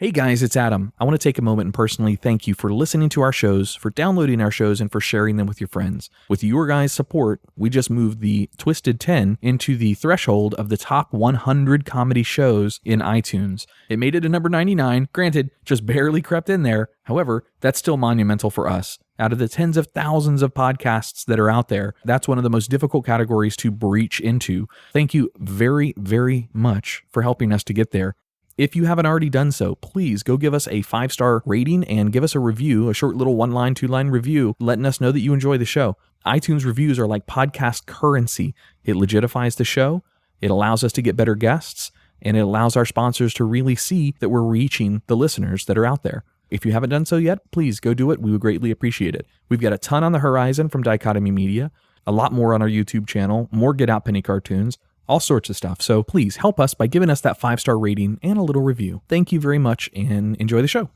Hey guys, it's Adam. I want to take a moment and personally thank you for listening to our shows, for downloading our shows, and for sharing them with your friends. With your guys' support, we just moved the Twisted 10 into the threshold of the top 100 comedy shows in iTunes. It made it to number 99, granted, just barely crept in there. However, that's still monumental for us. Out of the tens of thousands of podcasts that are out there, that's one of the most difficult categories to breach into. Thank you very, very much for helping us to get there. If you haven't already done so, please go give us a 5-star rating and give us a review, a short little 1-line, 2-line review, letting us know that you enjoy the show. iTunes reviews are like podcast currency. It legitifies the show, it allows us to get better guests, and it allows our sponsors to really see that we're reaching the listeners that are out there. If you haven't done so yet, please go do it. We would greatly appreciate it. We've got a ton on the horizon from Dichotomy Media, a lot more on our YouTube channel, more Get Out Penny cartoons, all sorts of stuff. So please help us by giving us that 5-star rating and a little review. Thank you very much and enjoy the show.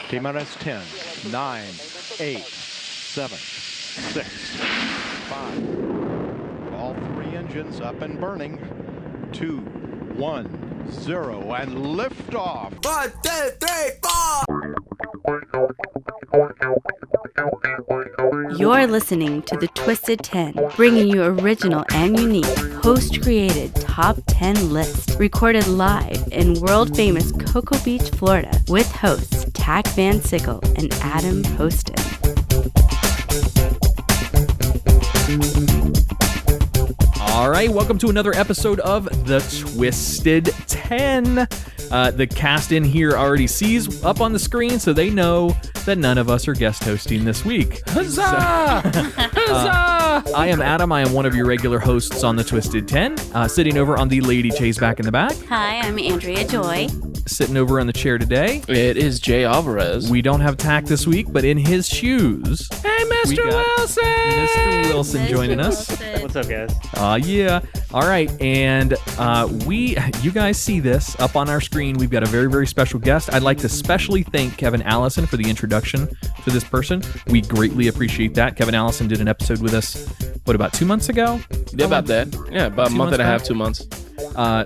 T-minus 10, 9, 8, 7, 6, 5. All 3 engines up and burning. 2, 1, 0, and liftoff. 1, 2, 3, 4. You're listening to the Twisted 10, bringing you original and unique, host-created top 10 lists, recorded live in world-famous Cocoa Beach, Florida, with hosts Tach Van Sickle and Adam Poston. All right, welcome to another episode of The Twisted 10. The cast in here already sees up on the screen, so they know that none of us are guest hosting this week. Huzzah! Huzzah! I am Adam. I am one of your regular hosts on The Twisted 10. Sitting over on the lady chase back in the back. Hi, I'm Andrea Joy. Sitting over on the chair today. It is Jay Alvarez. We don't have Tach this week, but in his shoes, Hey, Mr. Wilson! Mr. Wilson joining us. What's up, guys? Yeah. All right. And you guys see this up on our screen. We've got a very, very special guest. I'd like to specially thank Kevin Allison for the introduction to this person. We greatly appreciate that. Kevin Allison did an episode with us, about 2 months ago? Yeah, about that. Yeah, about a month and a half, 2 months.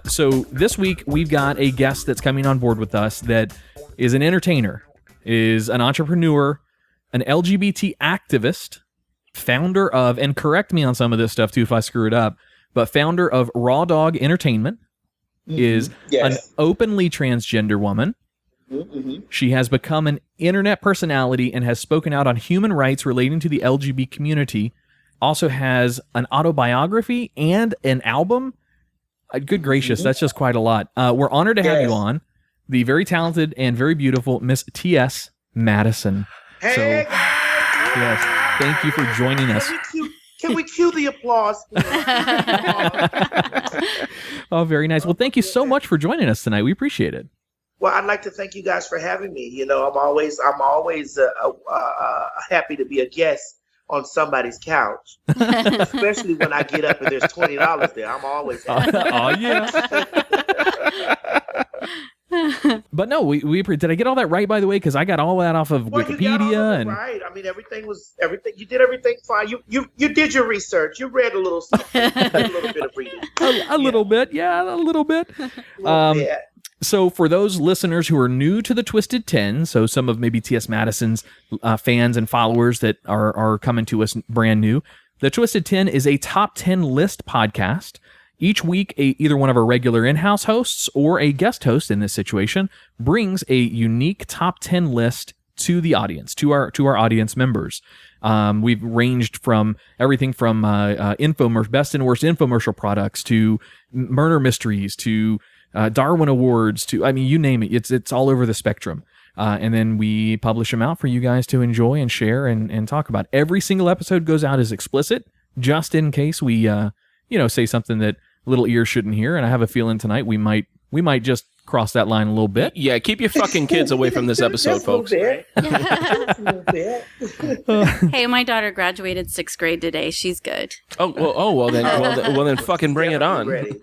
So this week, we've got a guest that's coming on board with us that is an entertainer, is an entrepreneur, an LGBT activist, founder of, and correct me on some of this stuff too if I screw it up, but founder of Raw Dog Entertainment, is an openly transgender woman. She has become an internet personality and has spoken out on human rights relating to the LGBT community, also has an autobiography and an album. Good gracious, that's just quite a lot. We're honored to have you on, the very talented and very beautiful Miss TS Madison. Hey, Yes, thank you for joining us. Can we cue the applause? Oh, very nice. Well, thank you so much for joining us tonight. We appreciate it. Well, I'd like to thank you guys for having me. You know, I'm always happy to be a guest on somebody's couch, especially when I get up and there's $20 there. I'm always happy. Oh yeah. But no, we did I get all that right, by the way? Because I got all that off of Wikipedia. You got all of it and right. I mean, everything. You did everything fine. You did your research. You read a little something. You did a little bit of reading. A little bit, yeah, a little bit. So for those listeners who are new to the Twisted 10, so some of maybe TS Madison's fans and followers that are coming to us brand new, the Twisted 10 is a top 10 list podcast. Each week, either one of our regular in-house hosts or a guest host in this situation brings a unique top 10 list to the audience, to our audience members. We've ranged from everything from best and worst infomercial products to murder mysteries to Darwin Awards to, I mean, you name it. It's all over the spectrum. And then we publish them out for you guys to enjoy and share and talk about. Every single episode goes out as explicit, just in case we say something that little ears shouldn't hear. And I have a feeling tonight we might just cross that line a little bit. Yeah, keep your fucking kids away from this episode, folks. Hey, Hey, my daughter graduated 6th grade today. She's good. Well then fucking bring it on. ready.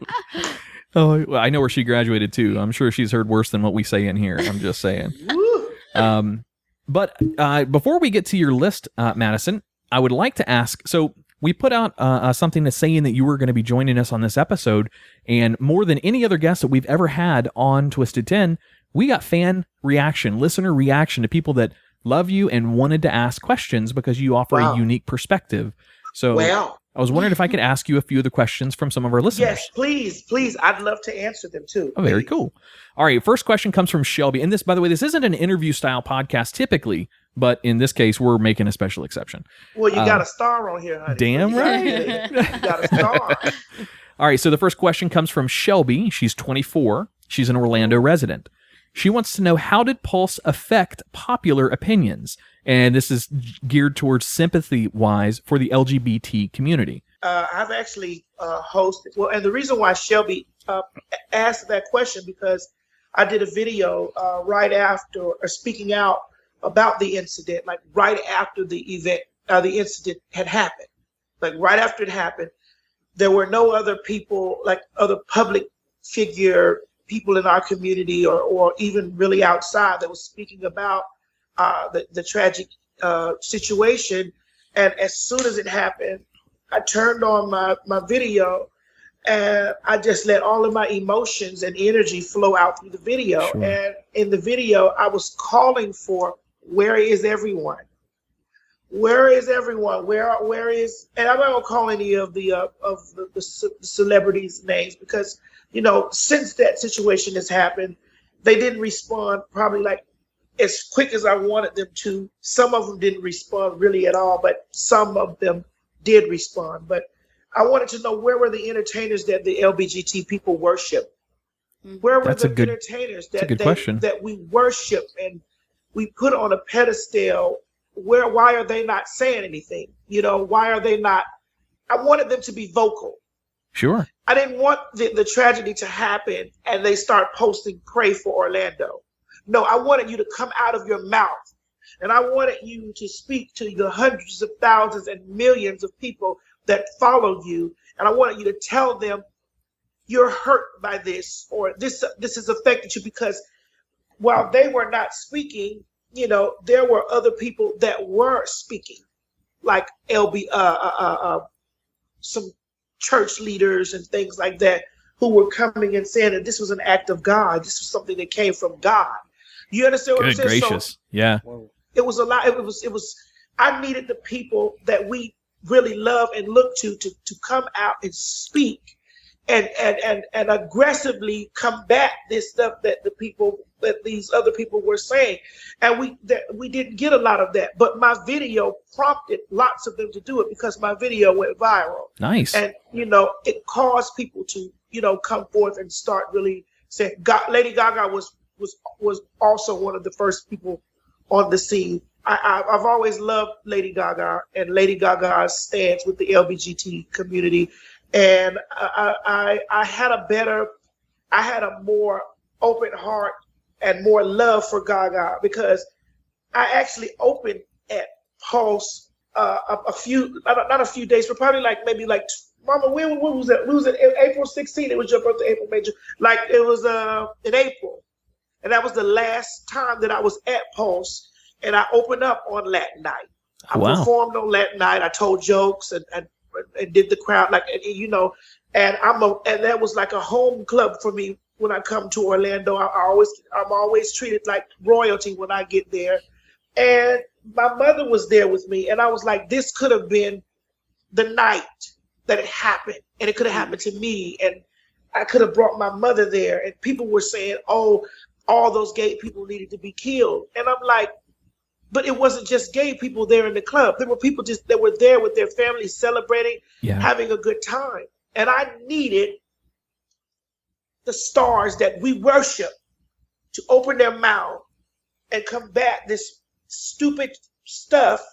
Oh, well, I know where she graduated too. I'm sure she's heard worse than what we say in here. I'm just saying. But before we get to your list, Madison, I would like to ask, so we put out something that's saying that you were going to be joining us on this episode, and more than any other guest that we've ever had on Twisted 10, we got fan reaction, listener reaction to people that love you and wanted to ask questions because you offer a unique perspective. So I was wondering if I could ask you a few of the questions from some of our listeners. Yes, please. I'd love to answer them too. Oh, very cool. All right, first question comes from Shelby. And this, by the way, this isn't an interview style podcast typically, but in this case, we're making a special exception. Well, you got a star on here, honey. Damn right. You got a star. All right, so the first question comes from Shelby. She's 24. She's an Orlando resident. She wants to know, how did Pulse affect popular opinions? And this is geared towards sympathy-wise for the LGBT community. I've actually hosted, well, and the reason why Shelby asked that question, because I did a video right after, or speaking out about the incident, like right after the event, the incident had happened. Like right after it happened, there were no other people, like other public figure people in our community or even really outside that was speaking about the tragic situation. And as soon as it happened, I turned on my video and I just let all of my emotions and energy flow out through the video. Sure. And in the video, I was calling for, where is everyone? Where is everyone? Where is? And I'm not gonna call any of the celebrities' names, because since that situation has happened, they didn't respond probably like as quick as I wanted them to. Some of them didn't respond really at all, but some of them did respond. But I wanted to know, where were the entertainers that the LGBT people worship? Where were the entertainers that we worship and we put on a pedestal? Why are they not saying anything? Why are they not? I wanted them to be vocal. Sure. I didn't want the tragedy to happen and they start posting pray for Orlando. No, I wanted you to come out of your mouth, and I wanted you to speak to the hundreds of thousands and millions of people that follow you, and I wanted you to tell them you're hurt by this, or this has affected you, because while they were not speaking, there were other people that were speaking, like some church leaders and things like that, who were coming and saying that this was an act of God. This was something that came from God. You understand what I'm saying? Good gracious. Yeah. It was a lot. It was, I needed the people that we really love and look to come out and speak and aggressively combat this stuff that these other people were saying. And we didn't get a lot of that, but my video prompted lots of them to do it, because my video went viral. Nice. And it caused people to come forth and start really saying, Lady Gaga was also one of the first people on the scene. I've always loved Lady Gaga and Lady Gaga's stance with the LGBT community, and I had a more open heart and more love for Gaga, because I actually opened at Pulse not a few days, but probably maybe Mama, when was that? It was April 16th. It was your birthday, April Major. Like, it was in April. And that was the last time that I was at Pulse. And I opened up on Latin night. I performed on Latin night. I told jokes and did the crowd, and that was like a home club for me when I come to Orlando. I'm always treated like royalty when I get there. And my mother was there with me, and I was like, this could have been the night that it happened, and it could have happened to me, and I could have brought my mother there. And people were saying, oh, all those gay people needed to be killed. And I'm like, but it wasn't just gay people there in the club. There were people that were there with their families, celebrating, having a good time. And I needed the stars that we worship to open their mouth and combat this stupid stuff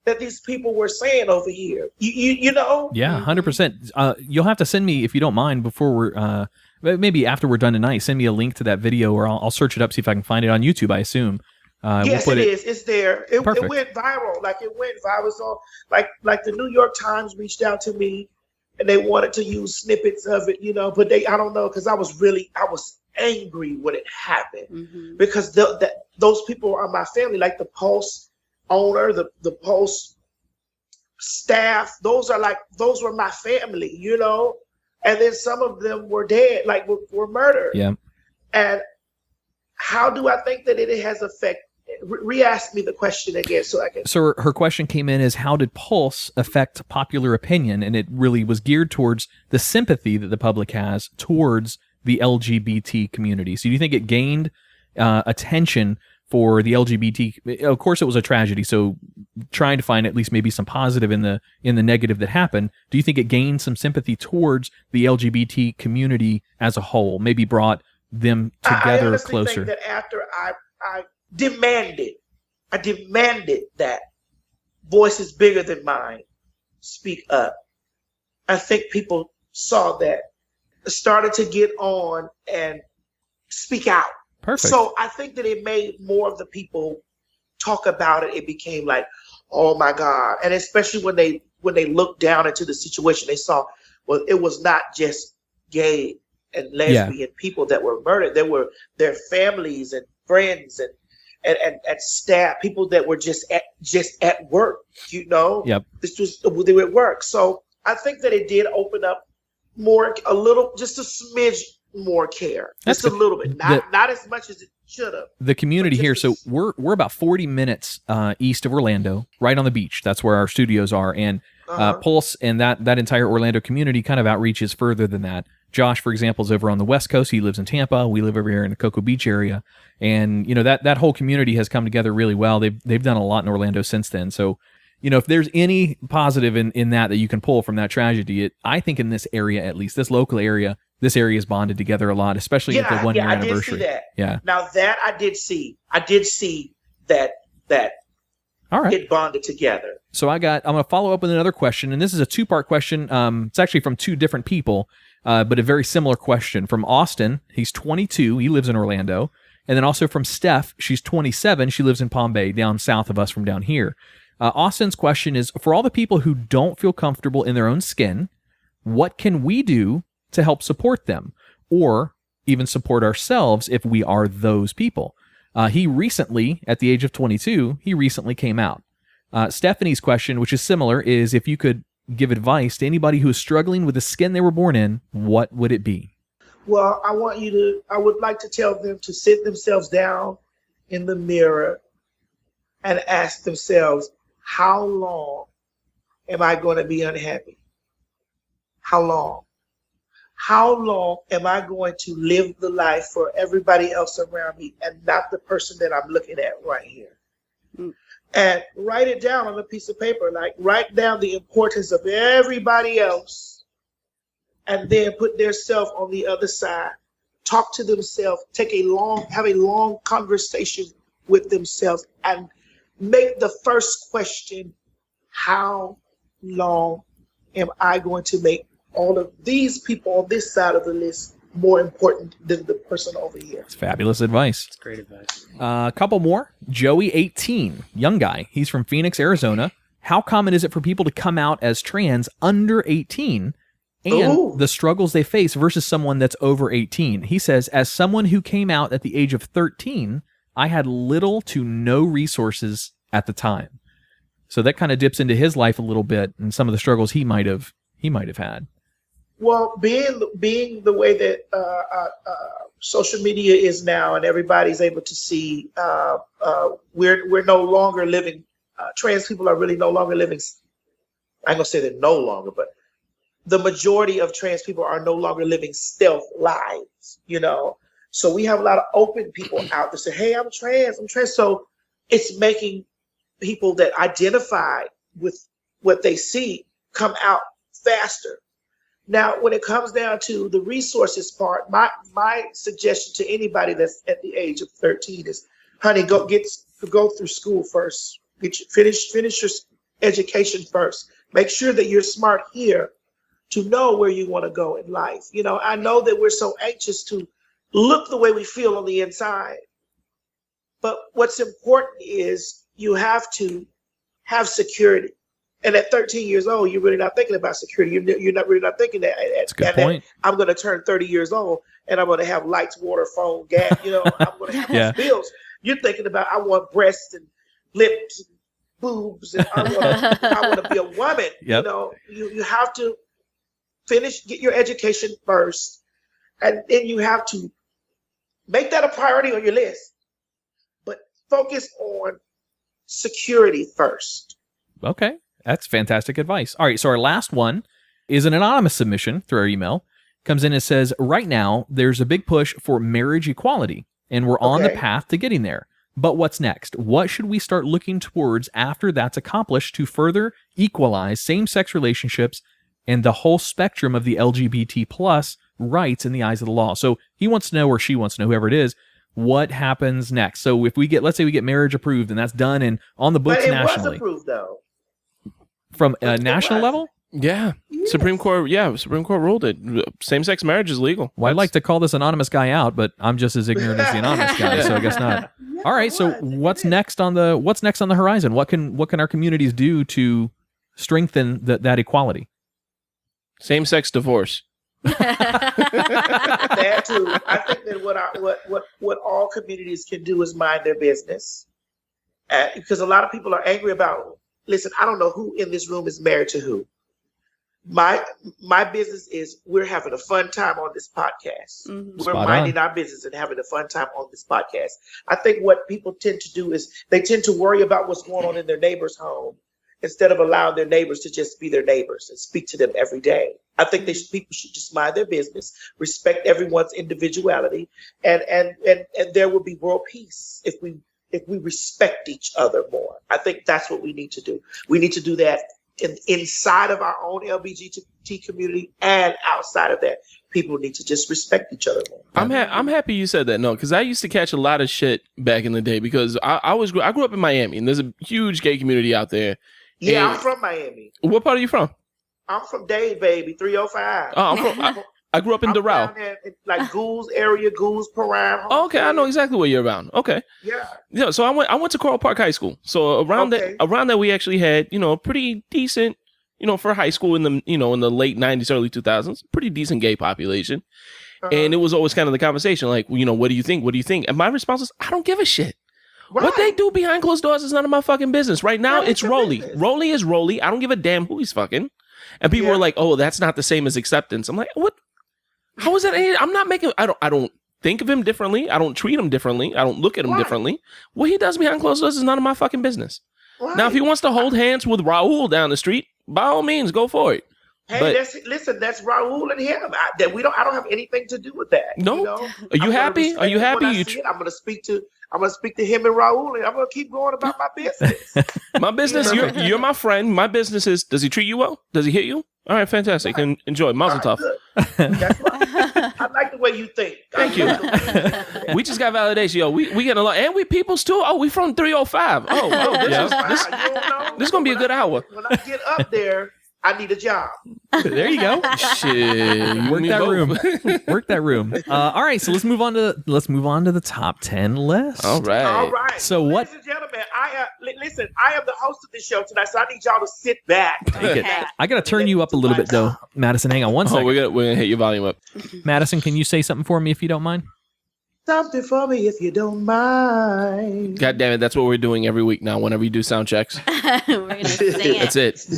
that these people were saying over here. You know? Yeah, 100%. You'll have to send me, if you don't mind, before we're maybe after we're done tonight, send me a link to that video, or I'll search it up, see if I can find it on YouTube, I assume. Yes, it is. It's there. It went viral. It went viral. So, like the New York Times reached out to me, and they wanted to use snippets of it, but I don't know, because I was angry when it happened, because those people are my family, like the Pulse owner, the Pulse staff. Those were my family, you know. And then some of them were dead, like were murdered. Yeah. And how do I think that it has affected? Re-ask me the question again so I can. So her question came in as, how did Pulse affect popular opinion? And it really was geared towards the sympathy that the public has towards the LGBT community. So do you think it gained attention for the LGBT? Of course, it was a tragedy. So trying to find at least maybe some positive in the negative that happened. Do you think it gained some sympathy towards the LGBT community as a whole? Maybe brought them together I honestly closer. think that after I demanded that voices bigger than mine speak up. I think people saw that, started to get on and speak out. Perfect. So I think that it made more of the people talk about it. It became like, oh my God. And especially when they looked down into the situation, they saw, well, it was not just gay and lesbian people that were murdered. There were their families and friends and staff, people that were just at work, you know. Yep. They were at work. So I think that it did open up just a smidge more care. That's just a little bit. Not as much as it should have. The community here, so we're about 40 minutes east of Orlando, right on the beach. That's where our studios are. And Pulse and that entire Orlando community kind of outreaches further than that. Josh, for example, is over on the West Coast. He lives in Tampa. We live over here in the Cocoa Beach area. And, you know, that whole community has come together really well. They've done a lot in Orlando since then. So, you know, if there's any positive in that you can pull from that tragedy, I think in this area, at least this local area, this area is bonded together a lot, especially at the 1 year anniversary. I did see that. Yeah. Now that I did see that All right. it bonded together. So I'm going to follow up with another question, and this is a two-part question. It's actually from two different people, but a very similar question. From Austin, he's 22, he lives in Orlando, and then also from Steph, she's 27, she lives in Palm Bay, down south of us from down here. Austin's question is, for all the people who don't feel comfortable in their own skin, what can we do to help support them, or even support ourselves if we are those people? He recently, at the age of 22, he recently came out. Stephanie's question, which is similar, is if you could give advice to anybody who is struggling with the skin they were born in, what would it be? Well, I would like to tell them to sit themselves down in the mirror and ask themselves, how long am I going to be unhappy? How long? How long am I going to live the life for everybody else around me and not the person that I'm looking at right here? And write it down on a piece of paper, like write down the importance of everybody else and then put their self on the other side. Talk to themselves, have a long conversation with themselves and make the first question, how long am I going to make all of these people on this side of the list more important than the person over here? It's fabulous advice. That's great advice. A couple more. Joey, 18, young guy. He's from Phoenix, Arizona. How common is it for people to come out as trans under 18 and the struggles they face versus someone that's over 18? He says, as someone who came out at the age of 13, I had little to no resources at the time. So that kind of dips into his life a little bit and some of the struggles he might have had. Well, being the way that social media is now, and everybody's able to see, we're no longer living. Trans people are really no longer living. I'm gonna say they're no longer, but the majority of trans people are no longer living stealth lives. You know, so we have a lot of open people out there say, "Hey, I'm trans. I'm trans." So it's making people that identify with what they see come out faster. Now, when it comes down to the resources part, my suggestion to anybody that's at the age of 13 is, honey, go through school first. Finish your education first. Make sure that you're smart here to know where you want to go in life. You know, I know that we're so anxious to look the way we feel on the inside, but what's important is you have to have security. And at 13 years old, you're really not thinking about security. You're not really not thinking that. That's a good point. I'm going to turn 30 years old and I'm going to have lights, water, phone, gas. You know, I'm going to have those bills. You're thinking about, I want breasts and lips, boobs and I want to be a woman. Yep. You know, you have to get your education first, and then you have to make that a priority on your list, but focus on security first. Okay. That's fantastic advice. All right. So our last one is an anonymous submission through our email. Comes in and says, right now, there's a big push for marriage equality, and we're on the path to getting there. But what's next? What should we start looking towards after that's accomplished to further equalize same-sex relationships and the whole spectrum of the LGBT plus rights in the eyes of the law? So he wants to know, or she wants to know, whoever it is, what happens next. So if we get, let's say we get marriage approved and that's done and on the books nationally. But it was approved, though. From a national level? Yeah. Yes. Supreme Court ruled it. Same-sex marriage is legal. Well, I'd like to call this anonymous guy out, but I'm just as ignorant as the anonymous guy, so I guess not. All right, so what's next on the horizon? What can our communities do to strengthen that equality? Same-sex divorce. That too. I think that what all communities can do is mind their business, because a lot of people are angry about. Listen, I don't know who in this room is married to who. My business is we're having a fun time on this podcast. Mm-hmm. We're minding our business and having a fun time on this podcast. I think what people tend to do is they tend to worry about what's going on in their neighbor's home instead of allowing their neighbors to just be their neighbors and speak to them every day. I think people should just mind their business, respect everyone's individuality, and there will be world peace if we respect each other more. I think that's what we need to do. We need to do that inside of our own LGBT community and outside of that. People need to just respect each other more. I'm happy you said that. No, because I used to catch a lot of shit back in the day because I grew up in Miami and there's a huge gay community out there. Yeah, I'm from Miami. What part are you from? I'm from Dade, baby, 305. Oh, I grew up in Doral. Down there in, like Goulds area, Goulds, Paran. Oh, okay, I know exactly where you're around. Okay. Yeah. Yeah. So I went to Coral Park High School. So around that we actually had a pretty decent for high school in the late 90s, early 2000s, pretty decent gay population, and it was always kind of the conversation like what do you think? What do you think? And my response was I don't give a shit. Right. What they do behind closed doors is none of my fucking business. Right now it's Rolly. Business. Rolly is Rolly. I don't give a damn who he's fucking. And people were like, oh, that's not the same as acceptance. I'm like, what? How is that? I'm not making. I don't think of him differently. I don't treat him differently. I don't look at him differently. What he does behind closed doors is none of my fucking business. Right. Now, if he wants to hold hands with Raul down the street, by all means, go for it. Hey, that's Raul and him. I don't have anything to do with that. No. Are you happy? Are you happy? I'm going to speak to him and Raul, and I'm going to keep going about my business. My business. You're my friend. My business is. Does he treat you well? Does he hit you? All right, fantastic. Right. Enjoy. Mazel tov. I like the way you think. Thank you. We just got validation, yo. We get a lot, and we peoples too. Oh, we from 305. This is gonna be a good hour. When I get up there, I need a job. There you go. Shit, work that room. Work that room. All right, so let's move on to the top 10 list. All right. So what? Ladies and gentlemen, I am the host of this show tonight, so I need y'all to sit back. Take it. I got to turn you up a little bit though, Madison. Hang on one second. We're gonna hit your volume up. Madison, can you say something for me if you don't mind? Something for me if you don't mind. God damn it, that's what we're doing every week now. Whenever you do sound checks, we're gonna sing it. That's it.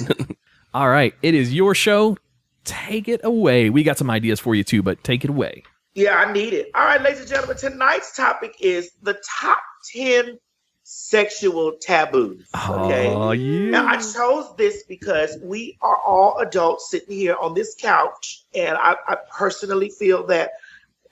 All right, it is your show. Take it away. We got some ideas for you too, but take it away. Yeah, I need it. All right, ladies and gentlemen, tonight's topic is the top 10 sexual taboos. Okay. Oh, yeah. Now, I chose this because we are all adults sitting here on this couch, and I personally feel that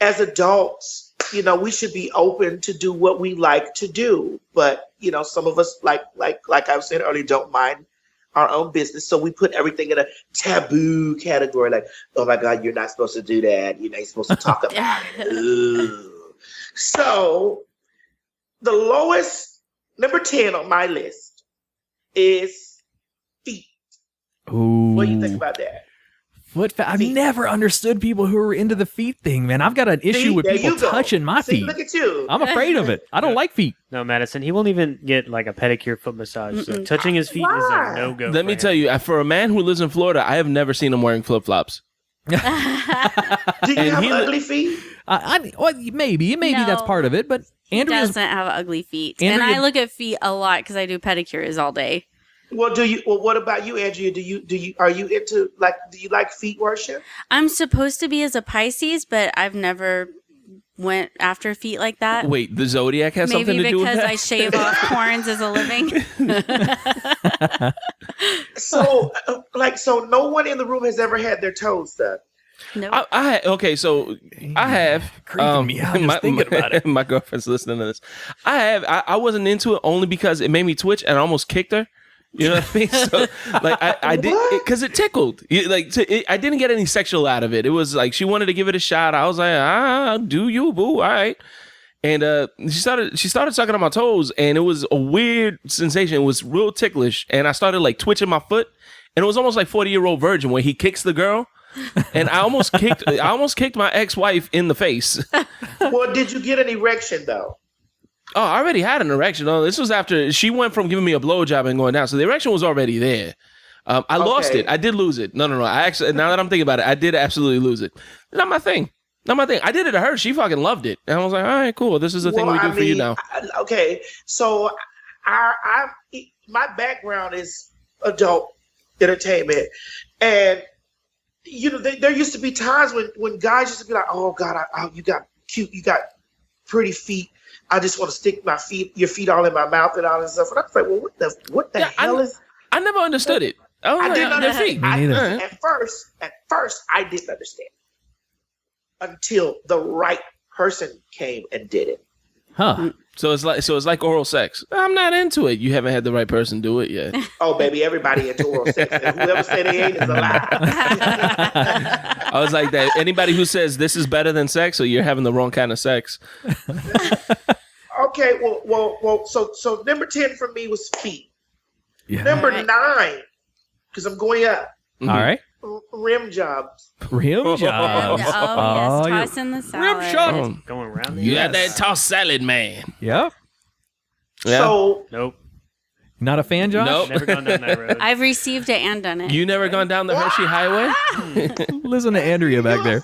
as adults, we should be open to do what we like to do. But, some of us, like I was saying earlier, don't mind our own business. So we put everything in a taboo category. Like, oh my God, you're not supposed to do that. You're not supposed to talk about it. Ooh. So the lowest, number 10 on my list is feet. Ooh. What do you think about that? I've never understood people who are into the feet thing, man. I've got an issue with people touching my feet. Look at you. I'm afraid of it. I don't like feet. No, Madison, he won't even get like a pedicure foot massage. So touching his feet is a no-go. Let me tell you, for a man who lives in Florida, I have never seen him wearing flip-flops. Do you have ugly feet? Maybe that's part of it, but Andrea doesn't have ugly feet. And I look at feet a lot because I do pedicures all day. Well, what about you, Andrea? Are you into do you like feet worship? I'm supposed to be as a Pisces, but I've never went after feet like that. Wait, the zodiac has something to do with that? Maybe because I shave off corns as a living. So no one in the room has ever had their toes done. Nope. I have. Creeping me out just thinking about it. My girlfriend's listening to this. I wasn't into it only because it made me twitch and I almost kicked her. You know what I mean? So I did because it tickled. I didn't get any sexual out of it. It was like she wanted to give it a shot. I was like, do you, boo? All right. And she started sucking on my toes, and it was a weird sensation. It was real ticklish, and I started like twitching my foot, and it was almost like 40-year-old virgin where he kicks the girl. And I almost kicked my ex-wife in the face. Well, did you get an erection though? Oh, I already had an erection. Oh, this was after she went from giving me a blowjob and going down, so the erection was already there. I lost it. I did lose it. No. I actually, now that I'm thinking about it, I did absolutely lose it. Not my thing. I did it to her. She fucking loved it, and I was like, all right, cool. This is the thing we do for you now. Okay, so my background is adult entertainment, and there used to be times when guys used to be like, oh God, you got cute, you got pretty feet. I just want to stick your feet all in my mouth and all this stuff. And I was like, well, what the hell is? I never understood it. I didn't understand. At first, I didn't understand until the right person came and did it. Huh. So it's like oral sex. I'm not into it. You haven't had the right person do it yet. Oh, baby, everybody into oral sex. And whoever said they ain't is a lie. I was like that. Anybody who says this is better than sex, or you're having the wrong kind of sex. Okay, well. So number 10 for me was feet. Yeah. Number 9, because I'm going up. All right. Rim jobs. Rim jobs. Yes, tossing the salad. Rim shot. Going around the You got that toss salad, man. Yep. Yeah. So Nope. Not a fan, Josh? Nope. Never gone down that road. I've received it and done it. You never gone down the Hershey Highway? Listen to Andrea back there.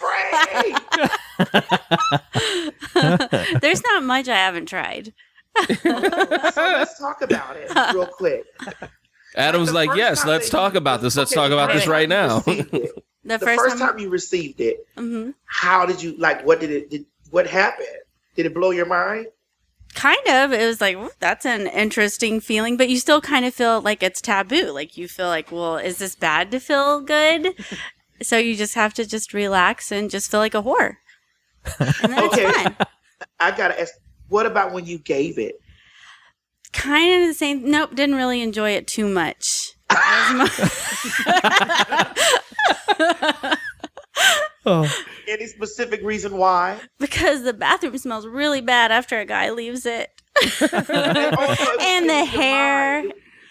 There's not much I haven't tried. So let's talk about it real quick. Adam's like, yes, let's talk about this. Let's talk about this right now. The first time you received it, how did you what happened? Did it blow your mind? Kind of. It was like, that's an interesting feeling, but you still kind of feel like it's taboo. Like you feel like, well, is this bad to feel good? So you just have to just relax and just feel like a whore. And then it's fun. I gotta ask, what about when you gave it? Kind of the same. Nope, didn't really enjoy it too much. Any specific reason why? Because the bathroom smells really bad after a guy leaves it. And the hair.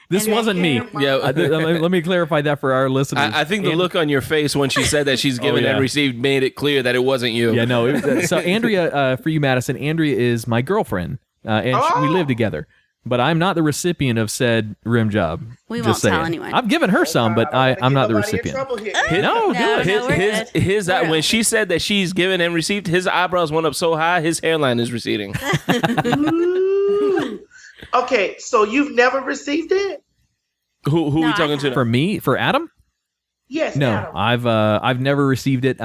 This wasn't me. Yeah, let me clarify that for our listeners. I think the look on your face when she said that she's given and received made it clear that it wasn't you. Yeah, no. So Andrea, for you, Madison, Andrea is my girlfriend, and we live together. But I'm not the recipient of said rim job. We won't tell anyone. I've given her some, but I'm not the recipient. When she said that she's given and received, his eyebrows went up so high, his hairline is receding. Okay, so you've never received it? Who are we talking to? For me? For Adam? Yes. No, Adam. I've never received it.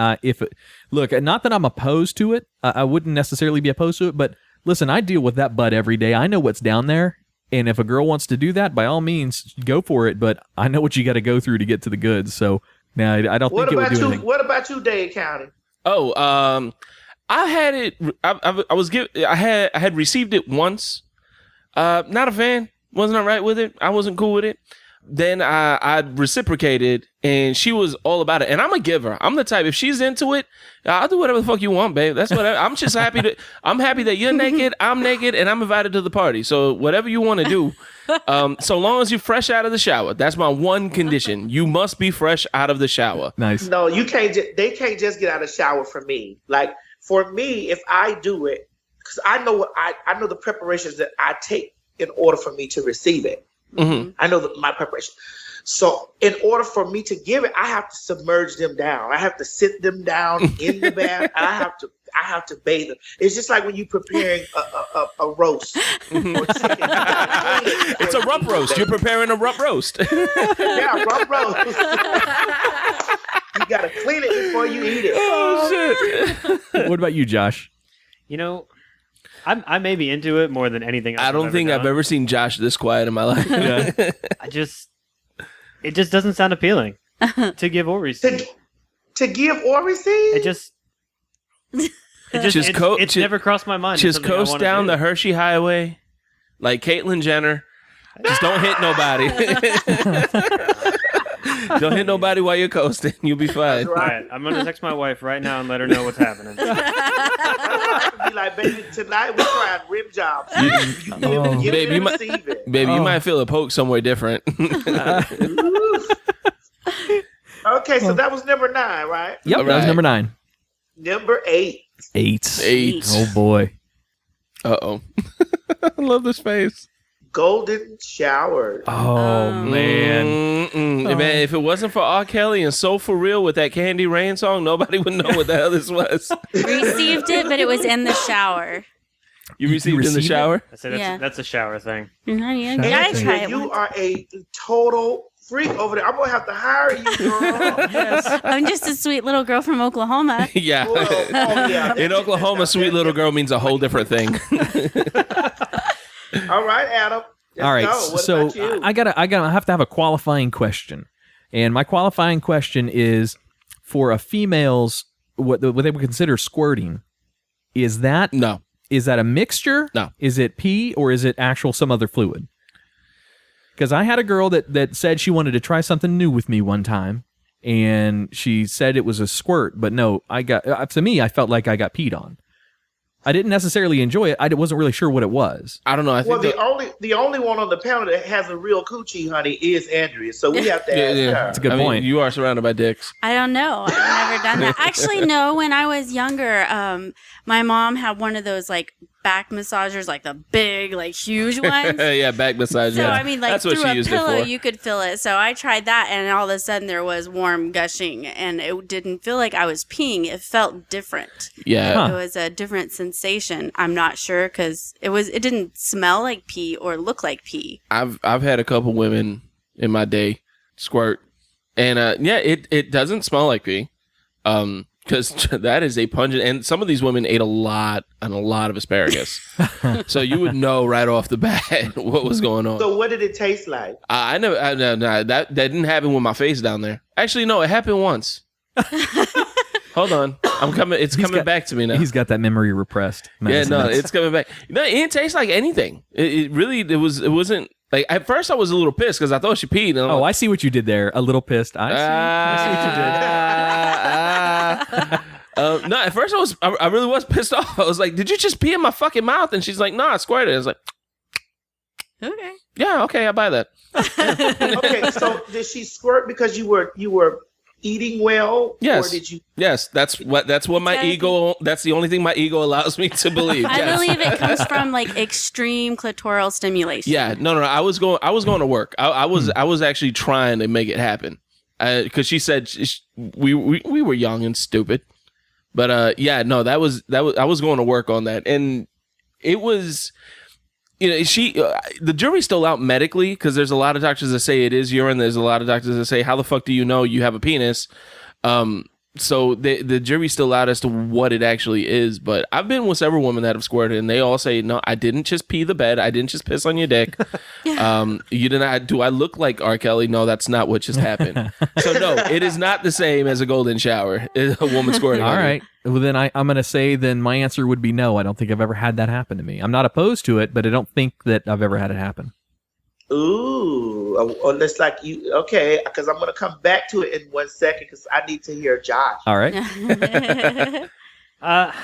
Look, not that I'm opposed to it. I wouldn't necessarily be opposed to it, but listen, I deal with that butt every day. I know what's down there, and if a girl wants to do that, by all means, go for it. But I know what you got to go through to get to the goods. So, no, I don't think it would do anything. What about you, Dade County? Oh, I had it. I had received it once. Not a fan. Wasn't all right with it. I wasn't cool with it. Then I reciprocated, and she was all about it. And I'm a giver. I'm the type, if she's into it, I'll do whatever the fuck you want, babe. That's what I'm just happy I'm happy that you're naked, I'm naked, and I'm invited to the party. So whatever you want to do, so long as you're fresh out of the shower. That's my one condition. You must be fresh out of the shower. Nice. No, you can't. They can't just get out of the shower for me. Like for me, if I do it, because I know I know the preparations that I take in order for me to receive it. Mm-hmm. I know my preparation. So in order for me to give it, I have to submerge them down. I have to sit them down in the bath. I I have to bathe them. It's just like when you preparing a roast. Or chicken. It's a rump roast. You're preparing a rump roast. Yeah, rump roast. You gotta clean it before you eat it. Oh shit! What about you, Josh? You know, I may be into it more than anything else. I don't think I've ever seen Josh this quiet in my life. Yeah. It just doesn't sound appealing to give or receive. To give or receive? It's never crossed my mind. Just coast down the Hershey Highway like Caitlyn Jenner. Just don't hit nobody. Don't hit nobody while you're coasting. You'll be fine. All right, I'm going to text my wife right now and let her know what's happening. Be like, baby, tonight we're trying rib jobs. Baby, you might feel a poke somewhere different. Okay, so that was number 9, right? Yep, All that was right. number 9. Number 8. 8. Oh boy. Uh-oh. I love this face. Golden showers. Oh man. Man, if it wasn't for R. Kelly and So For Real with that Candy Rain song, nobody would know what the hell this was. Received it, but it was in the shower. You received it in the shower? I said that's a shower thing. You gotta try it. You are a total freak over there. I'm gonna have to hire you, girl. Yes. I'm just a sweet little girl from Oklahoma. Yeah. Yeah. In Oklahoma, sweet little girl means a whole different thing. All right, Adam. Let's All right, go. What so about you? I have to have a qualifying question, and my qualifying question is for a female's what they would consider squirting. Is that a mixture? No. Is it pee or is it actual some other fluid? Because I had a girl that said she wanted to try something new with me one time, and she said it was a squirt, but no, I felt like I got peed on. I didn't necessarily enjoy it. I wasn't really sure what it was. I don't know. I think the only one on the panel that has a real coochie, honey, is Andrea. So we have to ask her. That's a good point. You are surrounded by dicks. I don't know. I've never done that. Actually, no. When I was younger, my mom had one of those like back massagers, like the big, like huge ones. Yeah, back massage. So yeah. I mean, like That's what through she a used pillow, it for. you could feel it. So I tried that, and all of a sudden there was warm gushing, and it didn't feel like I was peeing. It felt different. Yeah. It was a different sensation. I'm not sure because it didn't smell like pee or look like pee. I've had a couple women in my day squirt, and it doesn't smell like pee, because that is a pungent. And some of these women ate a lot of asparagus, so you would know right off the bat what was going on. So what did it taste like? I never. No, that didn't happen with my face down there. Actually, no, it happened once. Hold on, I'm coming. It's coming back to me now. He's got that memory repressed. Yeah, no, it's coming back. No, it didn't taste like anything. It wasn't like at first I was a little pissed because I thought she peed. Oh, I see what you did there. A little pissed. I see what you did. No, at first I really was pissed off. I was like, "Did you just pee in my fucking mouth?" And she's like, "No, I squirted." I was like, Okay. "Yeah, okay, I buy that." Okay, so did she squirt because you were eating well? Yes. Or did you? Yes, that's what my ego. That's the only thing my ego allows me to believe. I Yes. believe it comes from like extreme clitoral stimulation. Yeah, no. I was going to work. I was actually trying to make it happen, because she said we were young and stupid, but I was going to work on that, and it was, the jury's still out medically because there's a lot of doctors that say it is urine. There's a lot of doctors that say, how the fuck do you know you have a penis? So the jury's still out as to what it actually is, but I've been with several women that have squirted, and they all say, no, I didn't just pee the bed. I didn't just piss on your dick. You didn't. Do I look like R. Kelly? No, that's not what just happened. So no, it is not the same as a golden shower. A woman squirting. All right. Well, then I'm going to say then my answer would be no. I don't think I've ever had that happen to me. I'm not opposed to it, but I don't think that I've ever had it happen. Ooh, it's like you. Okay, because I'm gonna come back to it in 1 second because I need to hear Josh. All right. My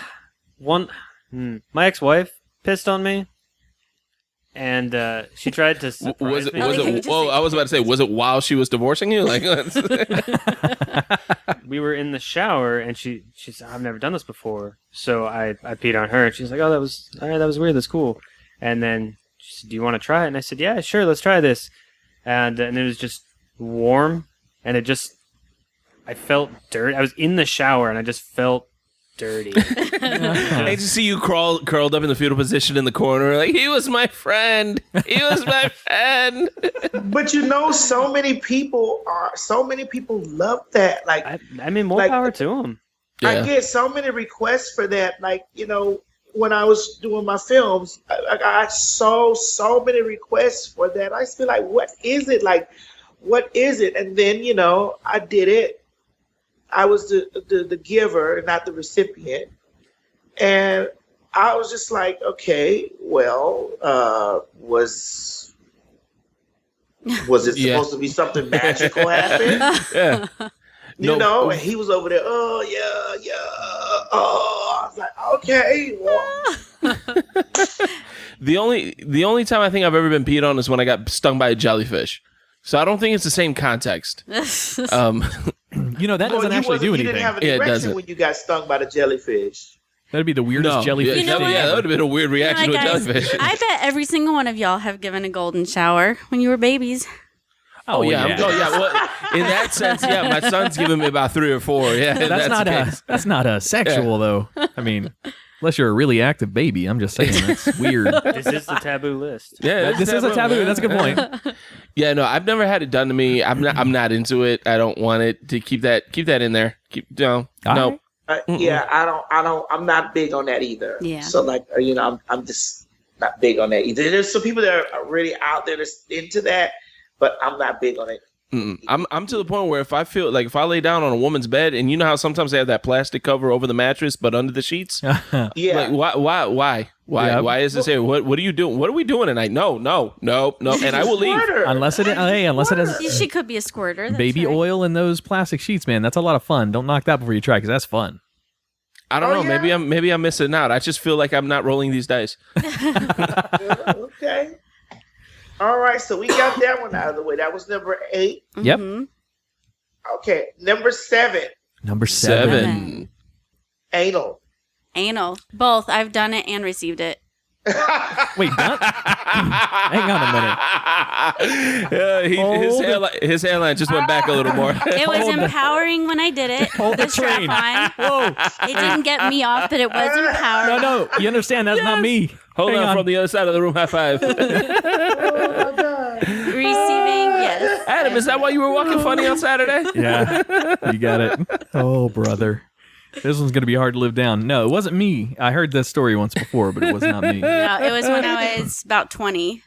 ex-wife pissed on me, and she tried to surprise me. I was about to say, was it while she was divorcing you? Like, we were in the shower, and she said, "I've never done this before," so I peed on her, and she's like, "Oh, that was all right. That was weird. That's cool." And then she said, "Do you want to try it?" And I said, "Yeah, sure. Let's try this." And it was just warm, and I felt dirt. I was in the shower, and I just felt dirty. I just see you curled up in the fetal position in the corner, like he was my friend. He was my friend. But so many people love that. Like, I mean, more power to them. Yeah. I get so many requests for that. Like, when I was doing my films, I got so many requests for that. I just be like, what is it? Like, what is it? And then, I did it. I was the giver, not the recipient. And I was just like, okay, well, was it supposed to be something magical happen? Yeah. And he was over there, oh, yeah. Oh, I was like, okay, well. The only time I think I've ever been peed on is when I got stung by a jellyfish. So I don't think it's the same context. That doesn't actually do anything. You didn't have an Yeah, it erection doesn't. when you got stung by the jellyfish. That'd be the weirdest jellyfish. that would have been a weird reaction to a guys, jellyfish. I bet every single one of y'all have given a golden shower when you were babies. Oh yeah. Well, in that sense, yeah. My son's giving me about 3 or 4. Yeah, That's not a sexual though. I mean, unless you're a really active baby. I'm just saying that's weird. This is the taboo list. Yeah, This is a taboo. That's a good point. Yeah, no, I've never had it done to me. I'm not into it. I don't want it to keep that in there. No. Yeah, I'm not big on that either. Yeah. So like, I'm just not big on that either. There's some people that are really out there that's into that, but I'm not big on it. I'm to the point where if I feel like if I lay down on a woman's bed and you know how sometimes they have that plastic cover over the mattress but under the sheets, Yeah. like why Yeah. why is this here? What are you doing? What are we doing tonight? No, and I will leave. Unless it has She could be a squirter. That's baby right. oil in those plastic sheets, man. That's a lot of fun. Don't knock that before you try, because that's fun. I don't know. Yeah? Maybe I'm missing out. I just feel like I'm not rolling these dice. Okay. All right, so we got that one out of the way. That was number 8. Yep. Okay, number 7. Number 7. Anal. Both. I've done it and received it. Wait, hang on a minute. His hairline just went back a little more. It was empowering when I did it. Hold the train. Whoa. It didn't get me off, but it was empowering. No, you understand that's not me. Hold Hang on, from the other side of the room. High five. Receiving, yes. Adam, is that why you were walking funny on Saturday? Yeah, you got it. Oh, brother. This one's going to be hard to live down. No, it wasn't me. I heard this story once before, but it was not me. No, it was when I was about 20.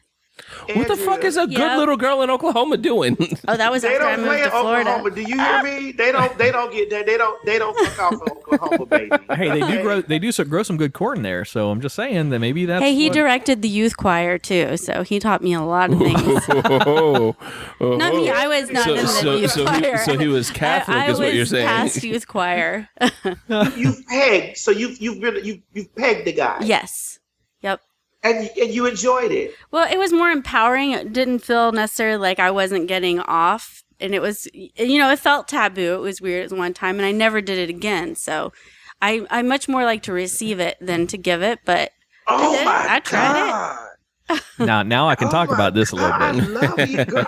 What the fuck is a good little girl in Oklahoma doing? Oh, that was They after I don't play moved in to Florida. Oklahoma. Do you hear me? They don't get that. They don't fuck off in Oklahoma, baby. Hey, they do grow some good corn there, so I'm just saying that maybe that's. Hey, he what- directed the youth choir too, so he taught me a lot of things. Not me, I was not in the youth choir. So he was Catholic, I is what you're saying. past youth choir. You've pegged, so you've pegged the guy. Yes. Yep. And you enjoyed it. Well, it was more empowering. It didn't feel necessarily like I wasn't getting off. And it was, it felt taboo. It was weird at one time, and I never did it again. So I much more like to receive it than to give it, but I tried it. Now I can talk about this a little I bit. love you, girl.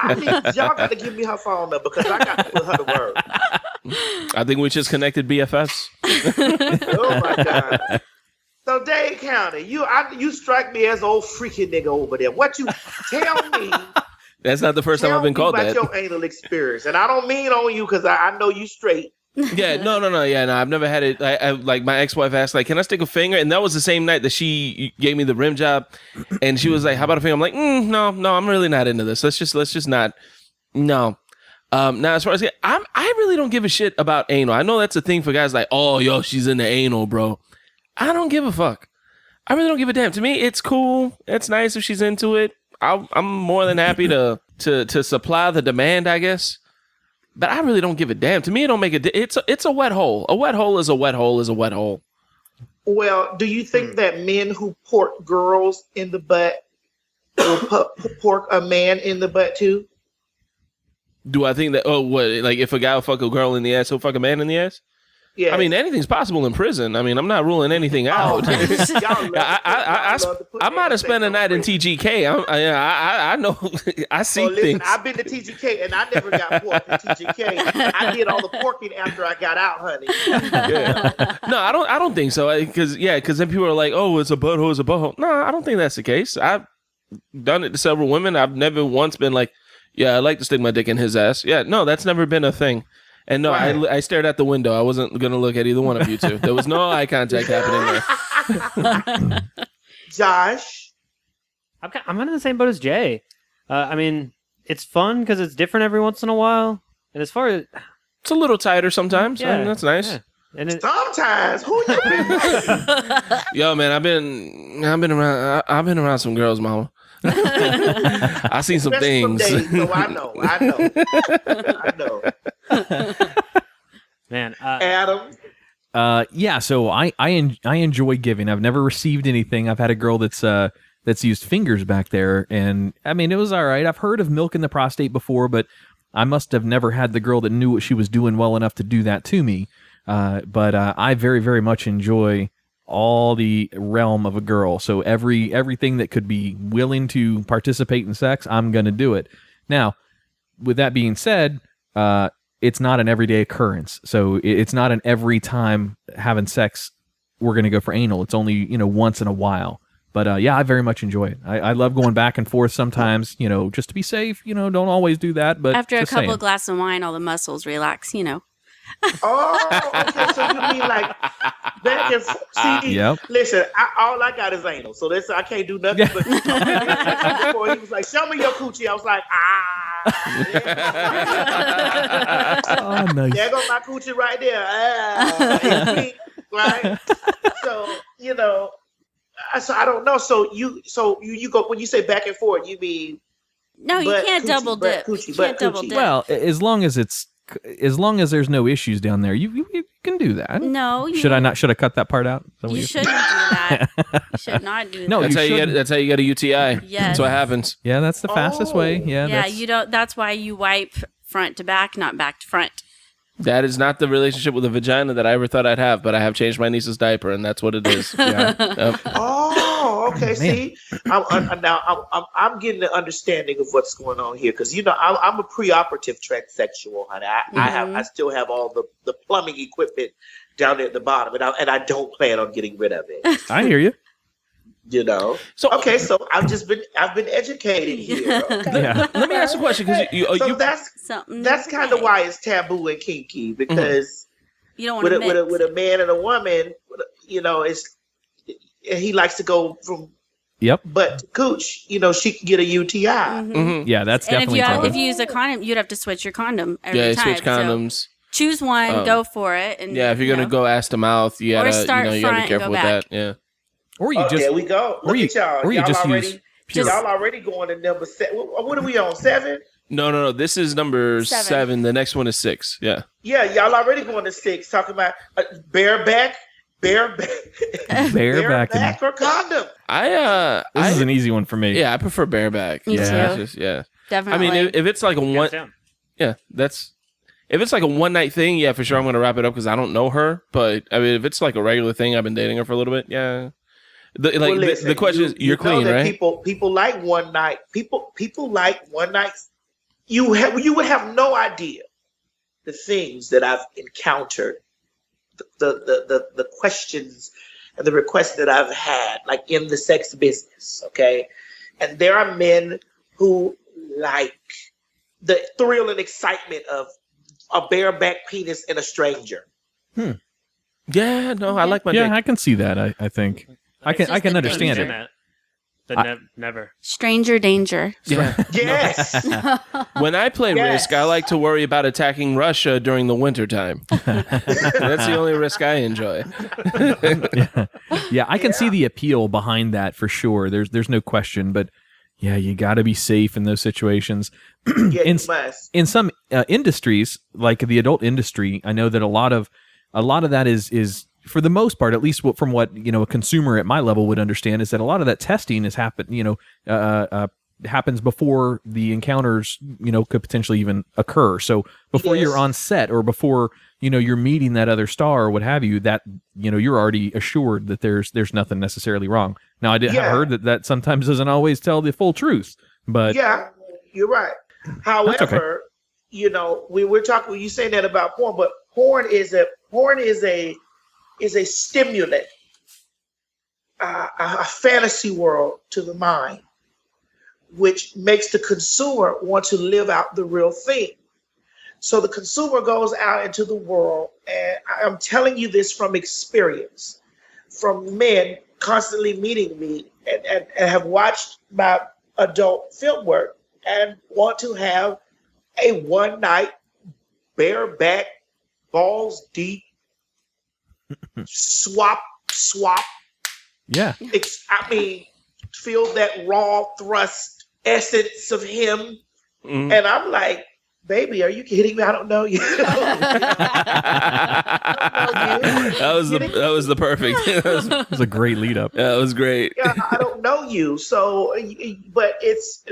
Y'all got to give me her phone number because I got to put her to work. I think we just connected BFFs. Oh, my God. So, Dade County, you strike me as old freaking nigga over there. What you tell me? That's not the first time I've been called about that. your anal experience, and I don't mean on you because I know you straight. Yeah, no, I've never had it. I like my ex-wife asked, like, can I stick a finger? And that was the same night that she gave me the rim job, and she was like, "How about a finger?" I'm like, "No, I'm really not into this. Let's just not." No. Now, as far as I really don't give a shit about anal. I know that's a thing for guys like, "Oh, yo, she's into anal, bro." I don't give a fuck. I really don't give a damn. To me, it's cool. It's nice if she's into it. I'm more than happy to supply the demand, I guess. But I really don't give a damn. To me, it don't make it's a wet hole. A wet hole is a wet hole is a wet hole. Well, do you think that men who pork girls in the butt will pork a man in the butt too? Do I think that? Oh, what? Like if a guy will fuck a girl in the ass, he'll fuck a man in the ass? Yes. I mean, anything's possible in prison. I mean, I'm not ruling anything out. I might have spent a night in TGK. I know. I see things. I've been to TGK and I never got porked in TGK. I did all the porking after I got out, honey. Yeah. No, I don't think so. Because then people are like, "Oh, it's a butthole, it's a butthole." No, I don't think that's the case. I've done it to several women. I've never once been like, "Yeah, I like to stick my dick in his ass." Yeah, no, that's never been a thing. And no, right. I stared out the window. I wasn't going to look at either one of you two. There was no eye contact happening there. Josh? I'm in the same boat as Jay. I mean, it's fun because it's different every once in a while. And as far as... It's a little tighter sometimes. Yeah. I mean, that's nice. Yeah. And sometimes? Who you been with? Yo, man, I've been around some girls, mama. I seen some things. Days, so I know. Man, Adam. Yeah. So I enjoy giving. I've never received anything. I've had a girl that's used fingers back there, and I mean it was all right. I've heard of milking the prostate before, but I must have never had the girl that knew what she was doing well enough to do that to me. But I very, very much enjoy all the realm of a girl. So everything that could be willing to participate in sex, I'm going to do it. Now, with that being said, it's not an everyday occurrence. So it's not an every time having sex, we're going to go for anal. It's only, once in a while. But yeah, I very much enjoy it. I love going back and forth sometimes, just to be safe. Don't always do that. But after a couple glasses of wine, all the muscles relax, Oh, okay. So you mean like back and forth? Yep. Listen, all I got is anal, so I can't do nothing. But before he was like, "Show me your coochie." I was like, Oh, nice. There goes my coochie right there. Right. So so I don't know. So you go when you say back and forth, you mean no? You can't double dip. You can't double dip. Well, as long as there's no issues down there, you can do that. No, should I cut that part out? You shouldn't do that. You should not do that. No, that's how you get a UTI. Yes. That's what happens. Yeah, that's the fastest way. Yeah. Yeah, you don't. That's why you wipe front to back, not back to front. That is not the relationship with a vagina that I ever thought I'd have, but I have changed my niece's diaper, and that's what it is. Yeah. Oh, okay. See, I'm getting the understanding of what's going on here because I'm a preoperative transsexual, honey. I still have all the plumbing equipment down there at the bottom, and I don't plan on getting rid of it. I hear you. So I've been educated here. Okay. Yeah. Let me ask a question because that's kind of why it's taboo and kinky because you don't want to with a man and a woman, he likes to go from butt to cooch. She can get a UTI. Mm-hmm. Yeah, that's definitely. And if you use a condom, you'd have to switch your condom every time. Yeah, switch condoms. So choose one, go for it, and if you're gonna go ass to mouth, you gotta be careful with that. Yeah. Or you just there we go. Look at y'all. Or you just use pure. Y'all already going to number 7. What are we on? 7? No. This is number 7. The next one is 6. Yeah. Yeah, y'all already going to 6. Talking about bareback or condom. This is an easy one for me. Yeah, I prefer bareback. Me too. Definitely. I mean, if it's like if it's like a one night thing, yeah, for sure I'm gonna wrap it up because I don't know her. But I mean, if it's like a regular thing, I've been dating her for a little bit, yeah. The question is, you're clean, right? People like one night. People like one night. You would have no idea the things that I've encountered, the questions and the requests that I've had, like in the sex business. Okay, and there are men who like the thrill and excitement of a bareback penis in a stranger. Yeah, no, I like my dick. Yeah, I can see that. I think. I can understand it. But never. Stranger danger. Yeah. Yes. When I play Risk, I like to worry about attacking Russia during the wintertime. That's the only Risk I enjoy. Yeah, I can see the appeal behind that for sure. There's no question, but yeah, you got to be safe in those situations. In some industries, like the adult industry, I know that a lot of that is for the most part, at least from what a consumer at my level would understand, is that a lot of that testing has happened. happens before the encounters, could potentially even occur. So before you're on set or before, you're meeting that other star or what have you, that, you're already assured that there's nothing necessarily wrong. Now, I heard that sometimes doesn't always tell the full truth, but yeah, you're right. However, we're talking, when you say that about porn, but porn is a stimulant, a fantasy world to the mind, which makes the consumer want to live out the real thing. So the consumer goes out into the world, and I'm telling you this from experience, from men constantly meeting me and have watched my adult film work and want to have a one-night, bareback, balls deep, swap. Yeah. Feel that raw thrust essence of him. Mm-hmm. And I'm like, baby, are you kidding me? I don't know you. That was the perfect. That was a great lead up. Yeah, it was great. Yeah, I don't know you. So, but it's,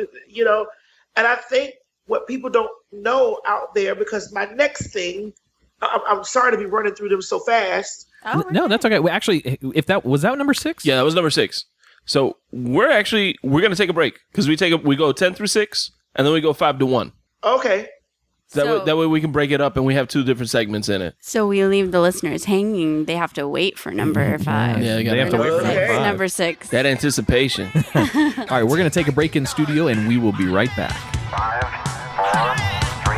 and I think what people don't know out there, because my next thing, I'm sorry to be running through them so fast. Oh, no, that's okay. Actually, was that number 6? Yeah, that was number 6. So we're gonna take a break because we go 10 through 6 and then we go 5 to 1. Okay. That way we can break it up and we have 2 different segments in it. So we leave the listeners hanging. They have to wait for number 5. Yeah, they have to wait for number 6. That anticipation. All right, we're gonna take a break in studio and we will be right back. 5, 4, 3,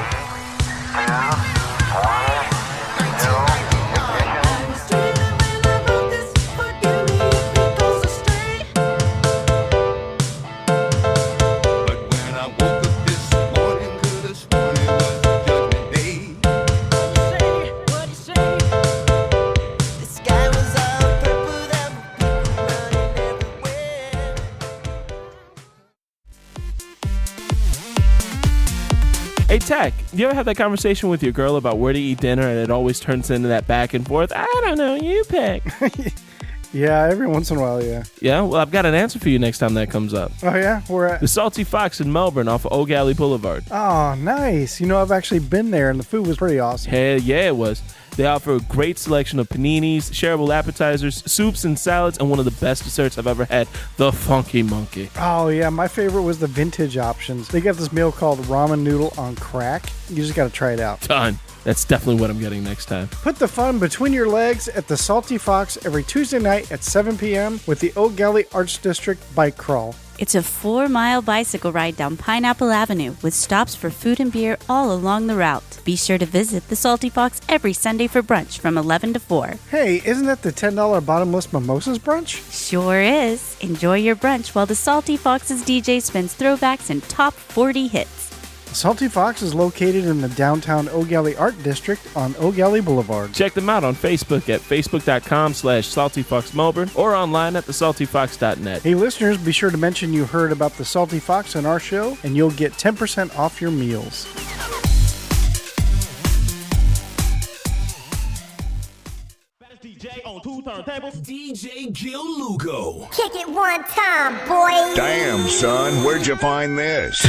2, 1. Hey, Tach, you ever have that conversation with your girl about where to eat dinner and it always turns into that back and forth? I don't know, you pick. Yeah, every once in a while, yeah. Yeah? Well, I've got an answer for you next time that comes up. Oh, yeah? Where at? The Salty Fox in Melbourne off of Old Galley Boulevard. Oh, nice. I've actually been there, and the food was pretty awesome. Hell yeah, it was. They offer a great selection of paninis, shareable appetizers, soups and salads, and one of the best desserts I've ever had, the Funky Monkey. Oh, yeah. My favorite was the vintage options. They got this meal called ramen noodle on crack. You just got to try it out. Done. That's definitely what I'm getting next time. Put the fun between your legs at the Salty Fox every Tuesday night at 7 p.m. with the Old Galley Arts District Bike Crawl. It's a 4-mile bicycle ride down Pineapple Avenue with stops for food and beer all along the route. Be sure to visit the Salty Fox every Sunday for brunch from 11 to 4. Hey, isn't that the $10 bottomless mimosas brunch? Sure is. Enjoy your brunch while the Salty Fox's DJ spins throwbacks and top 40 hits. Salty Fox is located in the downtown Old Galley Art District on Old Galley Boulevard. Check them out on Facebook at facebook.com/saltyfoxmelbourne or online at thesaltyfox.net. Hey listeners, be sure to mention you heard about the Salty Fox on our show and you'll get 10% off your meals. DJ on 2 turntables. DJ Gil Lugo. Kick it one time, boy. Damn, son, where'd you find this?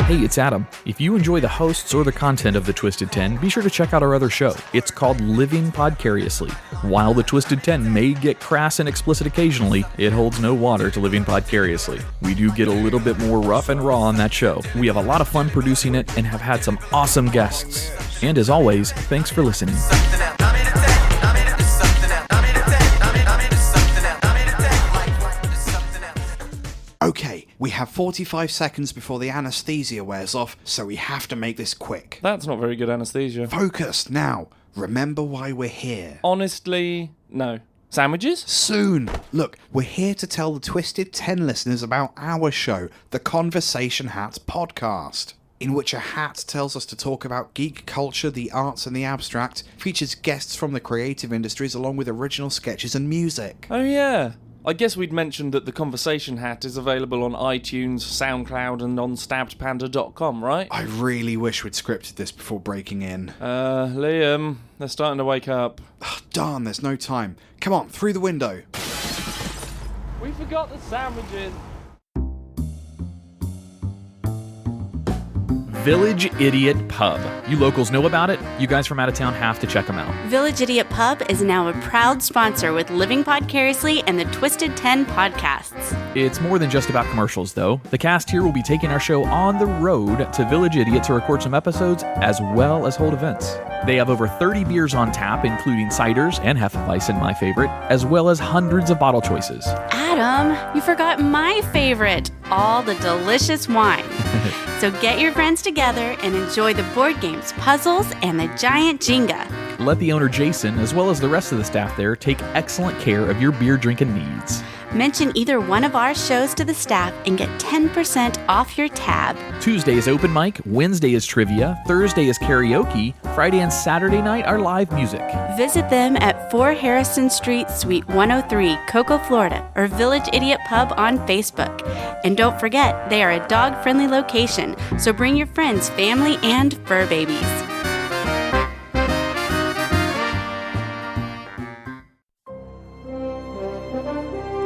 Hey, it's Adam. If you enjoy the hosts or the content of The Twisted 10, be sure to check out our other show. It's called Living Podcariously. While The Twisted 10 may get crass and explicit occasionally, it holds no water to Living Podcariously. We do get a little bit more rough and raw on that show. We have a lot of fun producing it and have had some awesome guests. And as always, thanks for listening. Okay, we have 45 seconds before the anesthesia wears off, so we have to make this quick. That's not very good anesthesia. Focus, now. Remember why we're here. Honestly, no. Sandwiches? Soon. Look, we're here to tell the Twisted 10 listeners about our show, the Conversation Hat Podcast, in which a hat tells us to talk about geek culture, the arts and the abstract, features guests from the creative industries along with original sketches and music. Oh yeah. I guess we'd mentioned that the Conversation Hat is available on iTunes, SoundCloud, and on StabbedPanda.com, right? I really wish we'd scripted this before breaking in. Liam, they're starting to wake up. Darn, there's no time. Come on, through the window. We forgot the sandwiches. Village Idiot Pub. You locals know about it. You guys from out of town have to check them out. Village Idiot Pub is now a proud sponsor with Living Podcariously and the Twisted 10 podcasts. It's more than just about commercials, though. The cast here will be taking our show on the road to Village Idiot to record some episodes as well as hold events. They have over 30 beers on tap, including ciders and Hefeweizen, my favorite, as well as hundreds of bottle choices. Adam, you forgot my favorite, all the delicious wine. So get your friends together and enjoy the board games, puzzles, and the giant Jenga. Let the owner, Jason, as well as the rest of the staff there, take excellent care of your beer drinking needs. Mention either one of our shows to the staff and get 10% off your tab. Tuesday is open mic, Wednesday is trivia, Thursday is karaoke, Friday and Saturday night are live music. Visit them at 4 Harrison Street, Suite 103, Cocoa, Florida, or Village Idiot Pub on Facebook. And don't forget, they are a dog-friendly location, so bring your friends, family, and fur babies.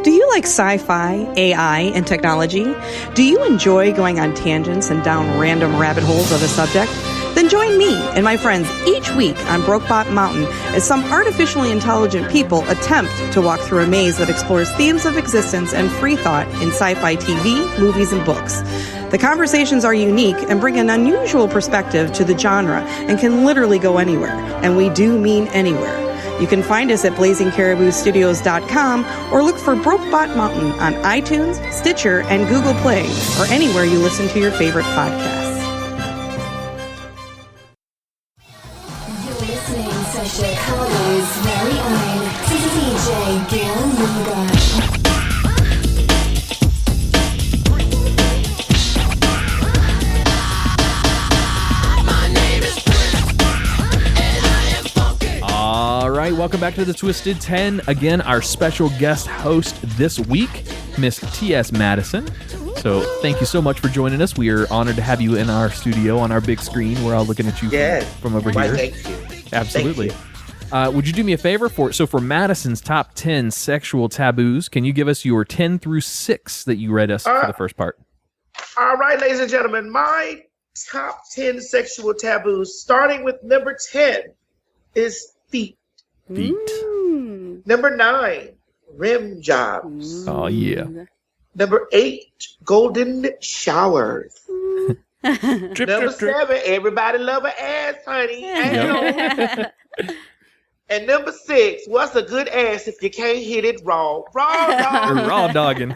Do you like sci-fi, AI, and technology? Do you enjoy going on tangents and down random rabbit holes of a subject? Then join me and my friends each week on Brokebot Mountain as some artificially intelligent people attempt to walk through a maze that explores themes of existence and free thought in sci-fi TV, movies, and books. The conversations are unique and bring an unusual perspective to the genre and can literally go anywhere. And we do mean anywhere. You can find us at blazingcariboustudios.com or look for Brokebot Mountain on iTunes, Stitcher, and Google Play, or anywhere you listen to your favorite podcasts. You're listening to Chicago's very own DJ Gil Lugo. All right, welcome back to the Twisted 10. Again, our special guest host this week, Miss TS Madison. So thank you so much for joining us. We are honored to have you in our studio on our big screen. We're all looking at you from over here. Thank you. Absolutely. Thank you. Would you do me a favor? For Madison's top 10 sexual taboos, can you give us your 10 through 6 that you read us for the first part? All right, ladies and gentlemen, my top 10 sexual taboos, starting with number 10, is feet. Number 9, rim jobs. Oh, yeah. Number 8, golden showers. Number 7, everybody love an ass, honey. Yep. And number 6, what's a good ass if you can't hit it raw? Raw dog. Raw dogging.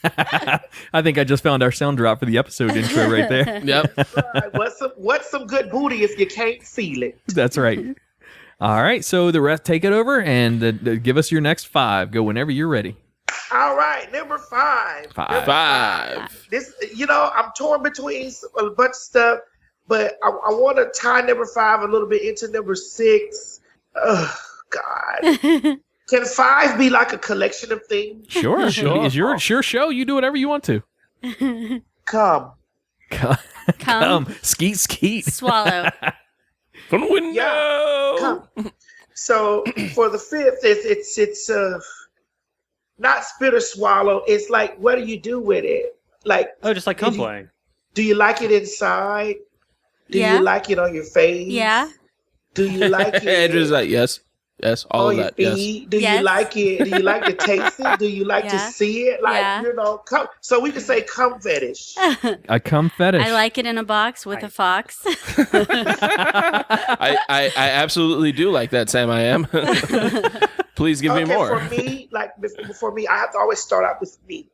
I think I just found our sound drop for the episode intro right there. Yep. Right, what's some good booty if you can't feel it? That's right. All right, so the rest, take it over and give us your next 5. Go whenever you're ready. All right, number 5. Five. This, I'm torn between a bunch of stuff, but I want to tie number 5 a little bit into number 6. Oh, God. Can 5 be like a collection of things? Sure. It's your show. You do whatever you want to. Come. Skeet. Swallow. From the window. Yeah, come. So for the 5th, it's not spit or swallow. It's like, what do you do with it? Like, just like cum playing. Do you like it inside? Do Yeah. you like it on your face? Yeah. Do you like it? Andrew's like, yes, all on of that. your Yes. feet? Do Yes. you like it? Do you like to taste it? Do you like to Yeah. see it? Like, come. So we can say cum fetish. A cum fetish. I like it in a box with a fox. I absolutely do like that, Sam. I am. Please give me more. For me, before me, I have to always start out with me.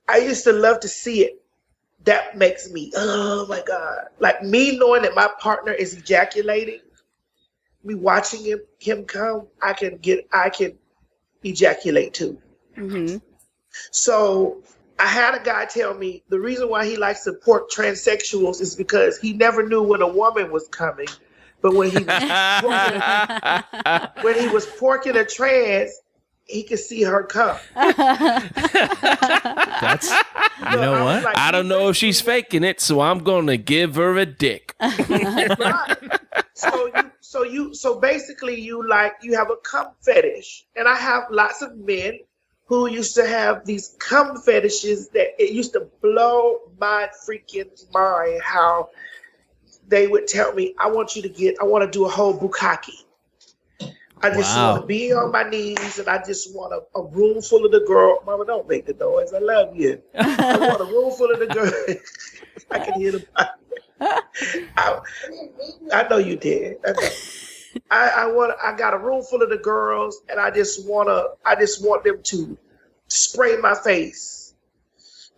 I used to love to see it. That makes me, oh my God. Like me knowing that my partner is ejaculating, me watching him come, I can ejaculate too. Mm-hmm. So I had a guy tell me the reason why he likes to support transsexuals is because he never knew when a woman was coming. But when he was porking a trans, he could see her come. That's, you know what? Like, I don't know if she's faking it, so I'm gonna give her a dick. So basically you have a cum fetish, and I have lots of men who used to have these cum fetishes that it used to blow my freaking mind how they would tell me, I want to do a whole bukkake. I just want to be on my knees and I just want a room full of the girl. Mama, don't make the noise. I love you. I want a room full of the girls. I can hear them. I know you did. I got a room full of the girls and I just want them to spray my face.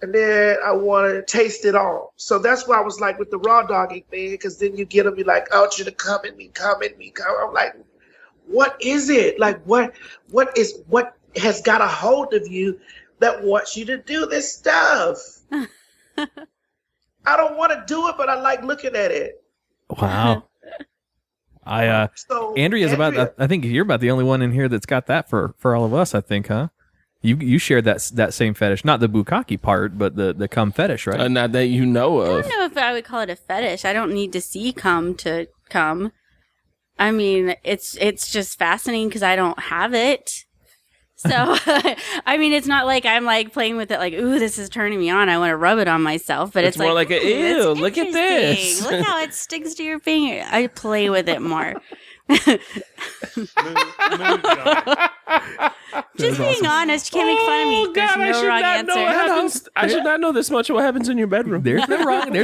And then I want to taste it all. So that's why I was like with the raw dogging thing, because then you get them, you're like, I want you to come at me. I'm like, what is it? Like, what has got a hold of you that wants you to do this stuff? I don't want to do it, but I like looking at it. Wow. Andrea's about, I think you're about the only one in here that's got that for all of us, I think, huh? You shared that same fetish, not the bukkake part, but the cum fetish, right? Not that you know of. I don't know if I would call it a fetish. I don't need to see cum to cum. I mean, it's just fascinating because I don't have it. So, I mean, it's not like I'm like playing with it like, ooh, this is turning me on. I want to rub it on myself. But it's more like ew, look at this. Look how it sticks to your finger. I play with it more. Just being honest, you can't make fun of me. There's no wrong answer. I should not know this much. What happens in your bedroom? There's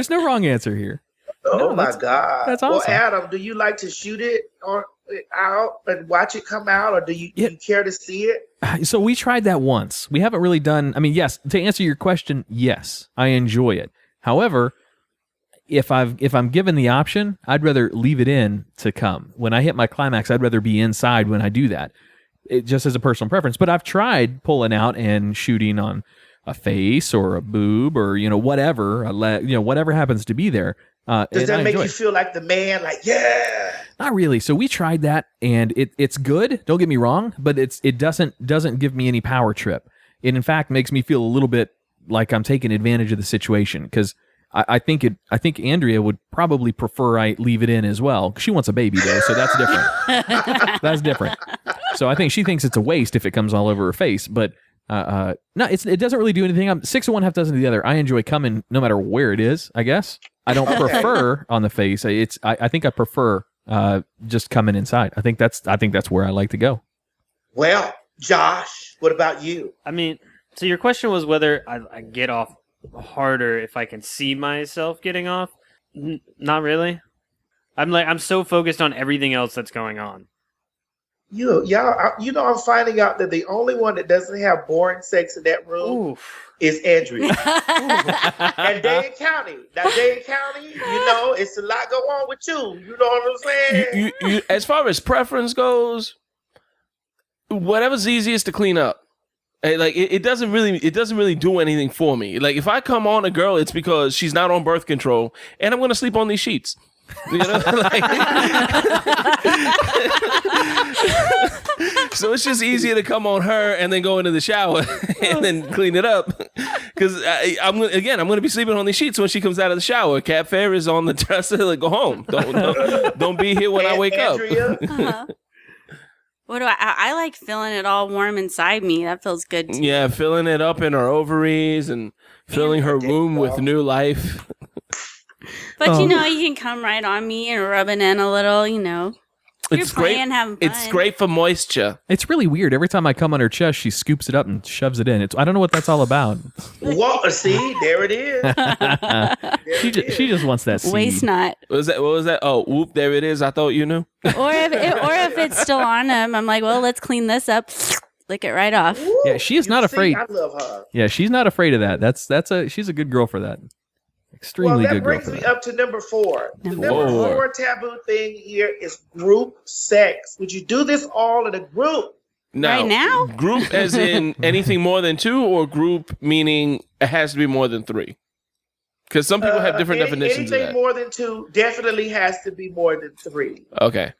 no wrong answer here. Oh my God! That's awesome. Well, Adam, do you like to shoot it out and watch it come out, or do you care to see it? So we tried that once. We haven't really done. I mean, yes. To answer your question, yes, I enjoy it. However, if I'm given the option, I'd rather leave it in to come. When I hit my climax, I'd rather be inside when I do that. It just as a personal preference. But I've tried pulling out and shooting on a face or a boob or whatever, whatever happens to be there. Does that make you feel like the man? Like, yeah. Not really. So we tried that, and it's good. Don't get me wrong, but it doesn't give me any power trip. It in fact makes me feel a little bit like I'm taking advantage of the situation because I think Andrea would probably prefer I leave it in as well. She wants a baby though, so that's different. That's different. So I think she thinks it's a waste if it comes all over her face, but no, it doesn't really do anything. I'm 6 of one, half dozen of the other. I enjoy coming no matter where it is. I guess I don't prefer on the face. I think I prefer just coming inside. I think that's where I like to go. Well, Josh, what about you? I mean, so your question was whether I get off harder if I can see myself getting off. Not really. I'm so focused on everything else that's going on. I'm finding out that the only one that doesn't have boring sex in that room is Andrea. And Dade County. Now, Dade County, it's a lot go on with you. You know what I'm saying? You, as far as preference goes, whatever's easiest to clean up. Like it doesn't really do anything for me. Like if I come on a girl, it's because she's not on birth control, and I'm gonna sleep on these sheets. So it's just easier to come on her and then go into the shower and then clean it up because I'm gonna be sleeping on these sheets when she comes out of the shower. Cat Fair is on the dresser. Like go home. Don't be here when I wake up. What do I like feeling it all warm inside me. That feels good too. Yeah, filling it up in her ovaries and filling her womb with new life. But you can come right on me and rub it in a little, It's great. It's great for moisture. It's really weird. Every time I come on her chest, she scoops it up and shoves it in. I don't know what that's all about. What? See, there it is. She just wants that seed. Waste not. What was that? Oh, whoop! There it is. I thought you knew. Or if it's still on him, I'm like, well, let's clean this up. Lick it right off. Yeah, she is not afraid. I love her. Yeah, she's not afraid of that. She's a good girl for that. Extremely good girl. That brings me up to number 4. The number 4 taboo thing here is group sex. Would you do this all in a group? Right now? Group as in anything more than 2, or group meaning it has to be more than 3? Because some people have different definitions of that. Anything more than 2 definitely has to be more than 3. Okay.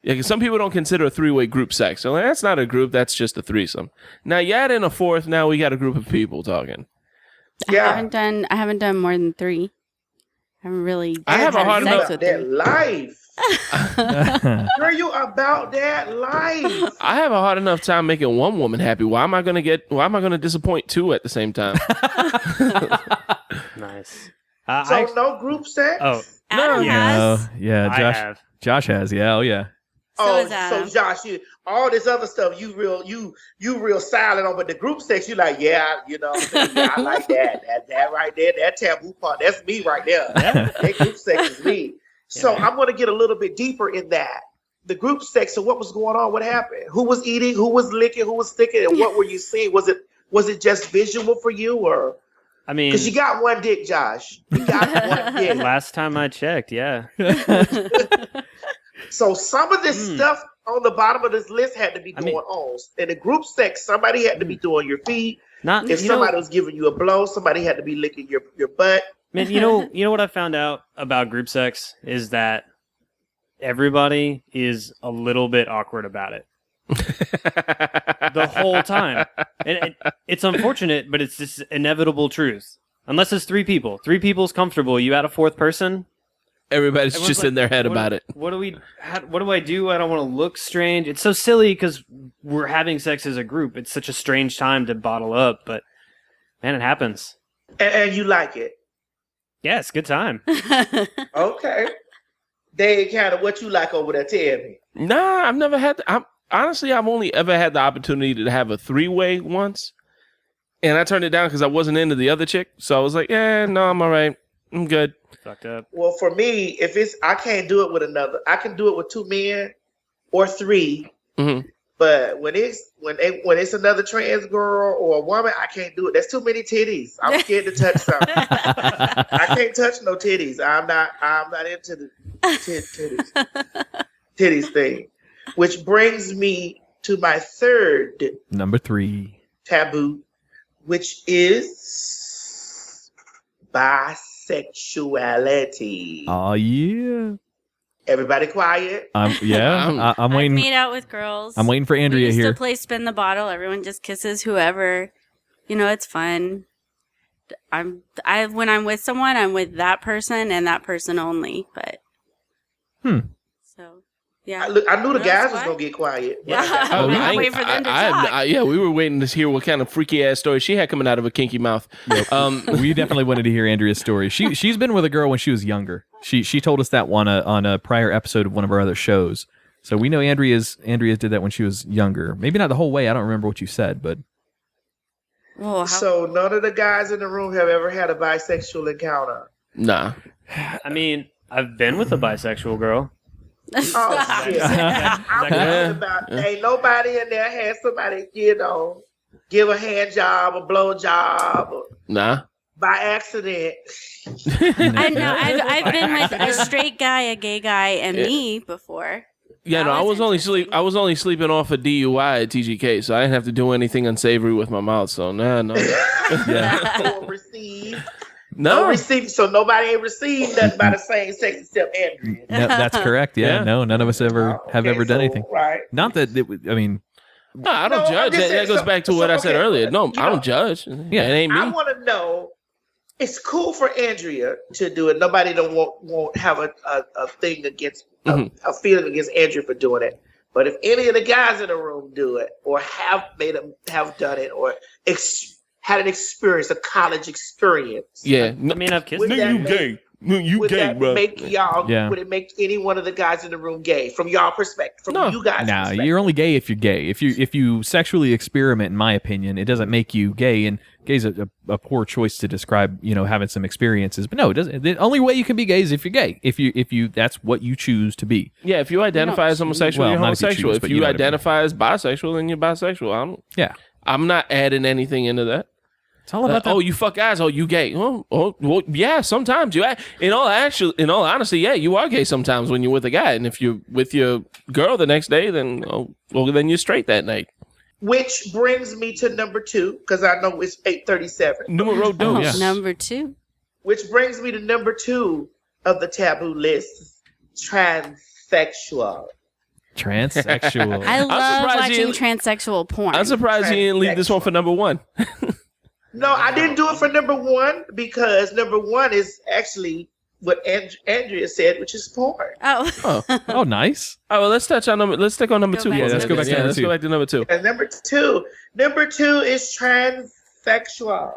Yeah, because some people don't consider a 3-way group sex. So that's not a group, that's just a threesome. Now you add in a 4th, now we got a group of people talking. Yeah. I haven't done more than 3. I haven't really. I have a hard sex with that life. Girl, you about that life. I have a hard enough time making one woman happy. Why am I gonna disappoint two at the same time? Nice. No group sex? Oh, Adam has. Yeah, Josh has. Yeah, oh yeah. So Josh, all this other stuff you real silent on, but the group sex you like, yeah, I like that right there, that taboo part, that's me right there. That group sex is me. So I'm going to get a little bit deeper in that. The group sex. So what was going on? What happened? Who was eating? Who was licking? Who was sticking? And what were you seeing? Was it just visual for you, or? I mean, because you got one dick, Josh. You got one dick. Last time I checked, yeah. So some of this stuff on the bottom of this list had to be going on. In the group sex, somebody had to be doing your feet. If somebody was giving you a blow, somebody had to be licking your butt. Man, you know what I found out about group sex is that everybody is a little bit awkward about it. The whole time. And it's unfortunate, but it's this inevitable truth. Unless it's three people. Three people's comfortable. You add a fourth person, everybody's just in their head about it. What do I do? I don't want to look strange. It's so silly because we're having sex as a group. It's such a strange time to bottle up, but man, it happens. And you like it? Yeah, it's a good time. Okay. They kind of what you like over there, tell me. Nah, I've never had. Honestly, I've only ever had the opportunity to have a three-way once, and I turned it down because I wasn't into the other chick. So I was like, yeah, no, I'm all right. I'm good. Fucked up. Well, for me, I can't do it with another. I can do it with two men or three. Mm-hmm. But when it's another trans girl or a woman, I can't do it. There's too many titties. I'm scared to touch something. I can't touch no titties. I'm not into the titties thing. Which brings me to my third number 3 taboo, which is bisexuality. Oh yeah. Everybody quiet. I'm waiting. I've made out with girls. I'm waiting for Andrea we used here. to play spin the bottle. Everyone just kisses whoever. It's fun. When I'm with someone, I'm with that person and that person only. But so yeah, I knew the guys was gonna get quiet. Yeah, wait for them to talk. We were waiting to hear what kind of freaky ass story she had coming out of a kinky mouth. We definitely wanted to hear Andrea's story. She's been with a girl when she was younger. She told us that one on a prior episode of one of our other shows. So we know Andrea did that when she was younger. Maybe not the whole way. I don't remember what you said, but. So none of the guys in the room have ever had a bisexual encounter. Nah. I mean, I've been with a bisexual girl. Oh shit! I'm talking about ain't nobody in there had somebody give a hand job, a blow job. Nah. By accident. I know. I've been with a straight guy, a gay guy, and me before. Yeah, no, I was only sleeping off a DUI at TGK, so I didn't have to do anything unsavory with my mouth. So no. Yeah. Receive. No. Receive. So nobody ain't received nothing by the same sex except Andrea. No, that's correct. Yeah. No, none of us have ever done anything. Right. Not that I mean. No, I don't judge. That goes back to what I said earlier. No, I don't judge. Yeah, it ain't me. I want to know. It's cool for Andrea to do it. Nobody won't have a thing against a feeling against Andrea for doing it. But if any of the guys in the room do it, or have done it, or had an experience, a college experience. Yeah, I mean, I've kissed. You gay. You gay, bro. Would it make any one of the guys in the room gay from y'all perspective? From you guys' perspective? You're only gay if you're gay. If you sexually experiment, in my opinion, it doesn't make you gay. And gay's a poor choice to describe, having some experiences. But no, it doesn't. The only way you can be gay is if you're gay. If you that's what you choose to be. Yeah, if you identify as homosexual, you're homosexual. If you identify as bisexual, then you're bisexual. I'm not adding anything into that. It's all about that. Oh, you fuck guys. Oh, you gay. Well, yeah, sometimes you. In all honesty, yeah, you are gay sometimes when you're with a guy. And if you're with your girl the next day, then then you're straight that night. Which brings me to number 2, because I know it's 8:37. Numero dos. Number 2. Which brings me to number 2 of the taboo list: transsexual. Transsexual. I love watching transsexual porn. I'm surprised you didn't leave this one for number 1. No, I didn't do it for number 1 because number 1 is actually what Andrea said, which is porn. Oh, nice. Oh, well, let's stick on number 2. Yeah, let's go back to number 2. Let's go back to number 2. And number two is transsexual.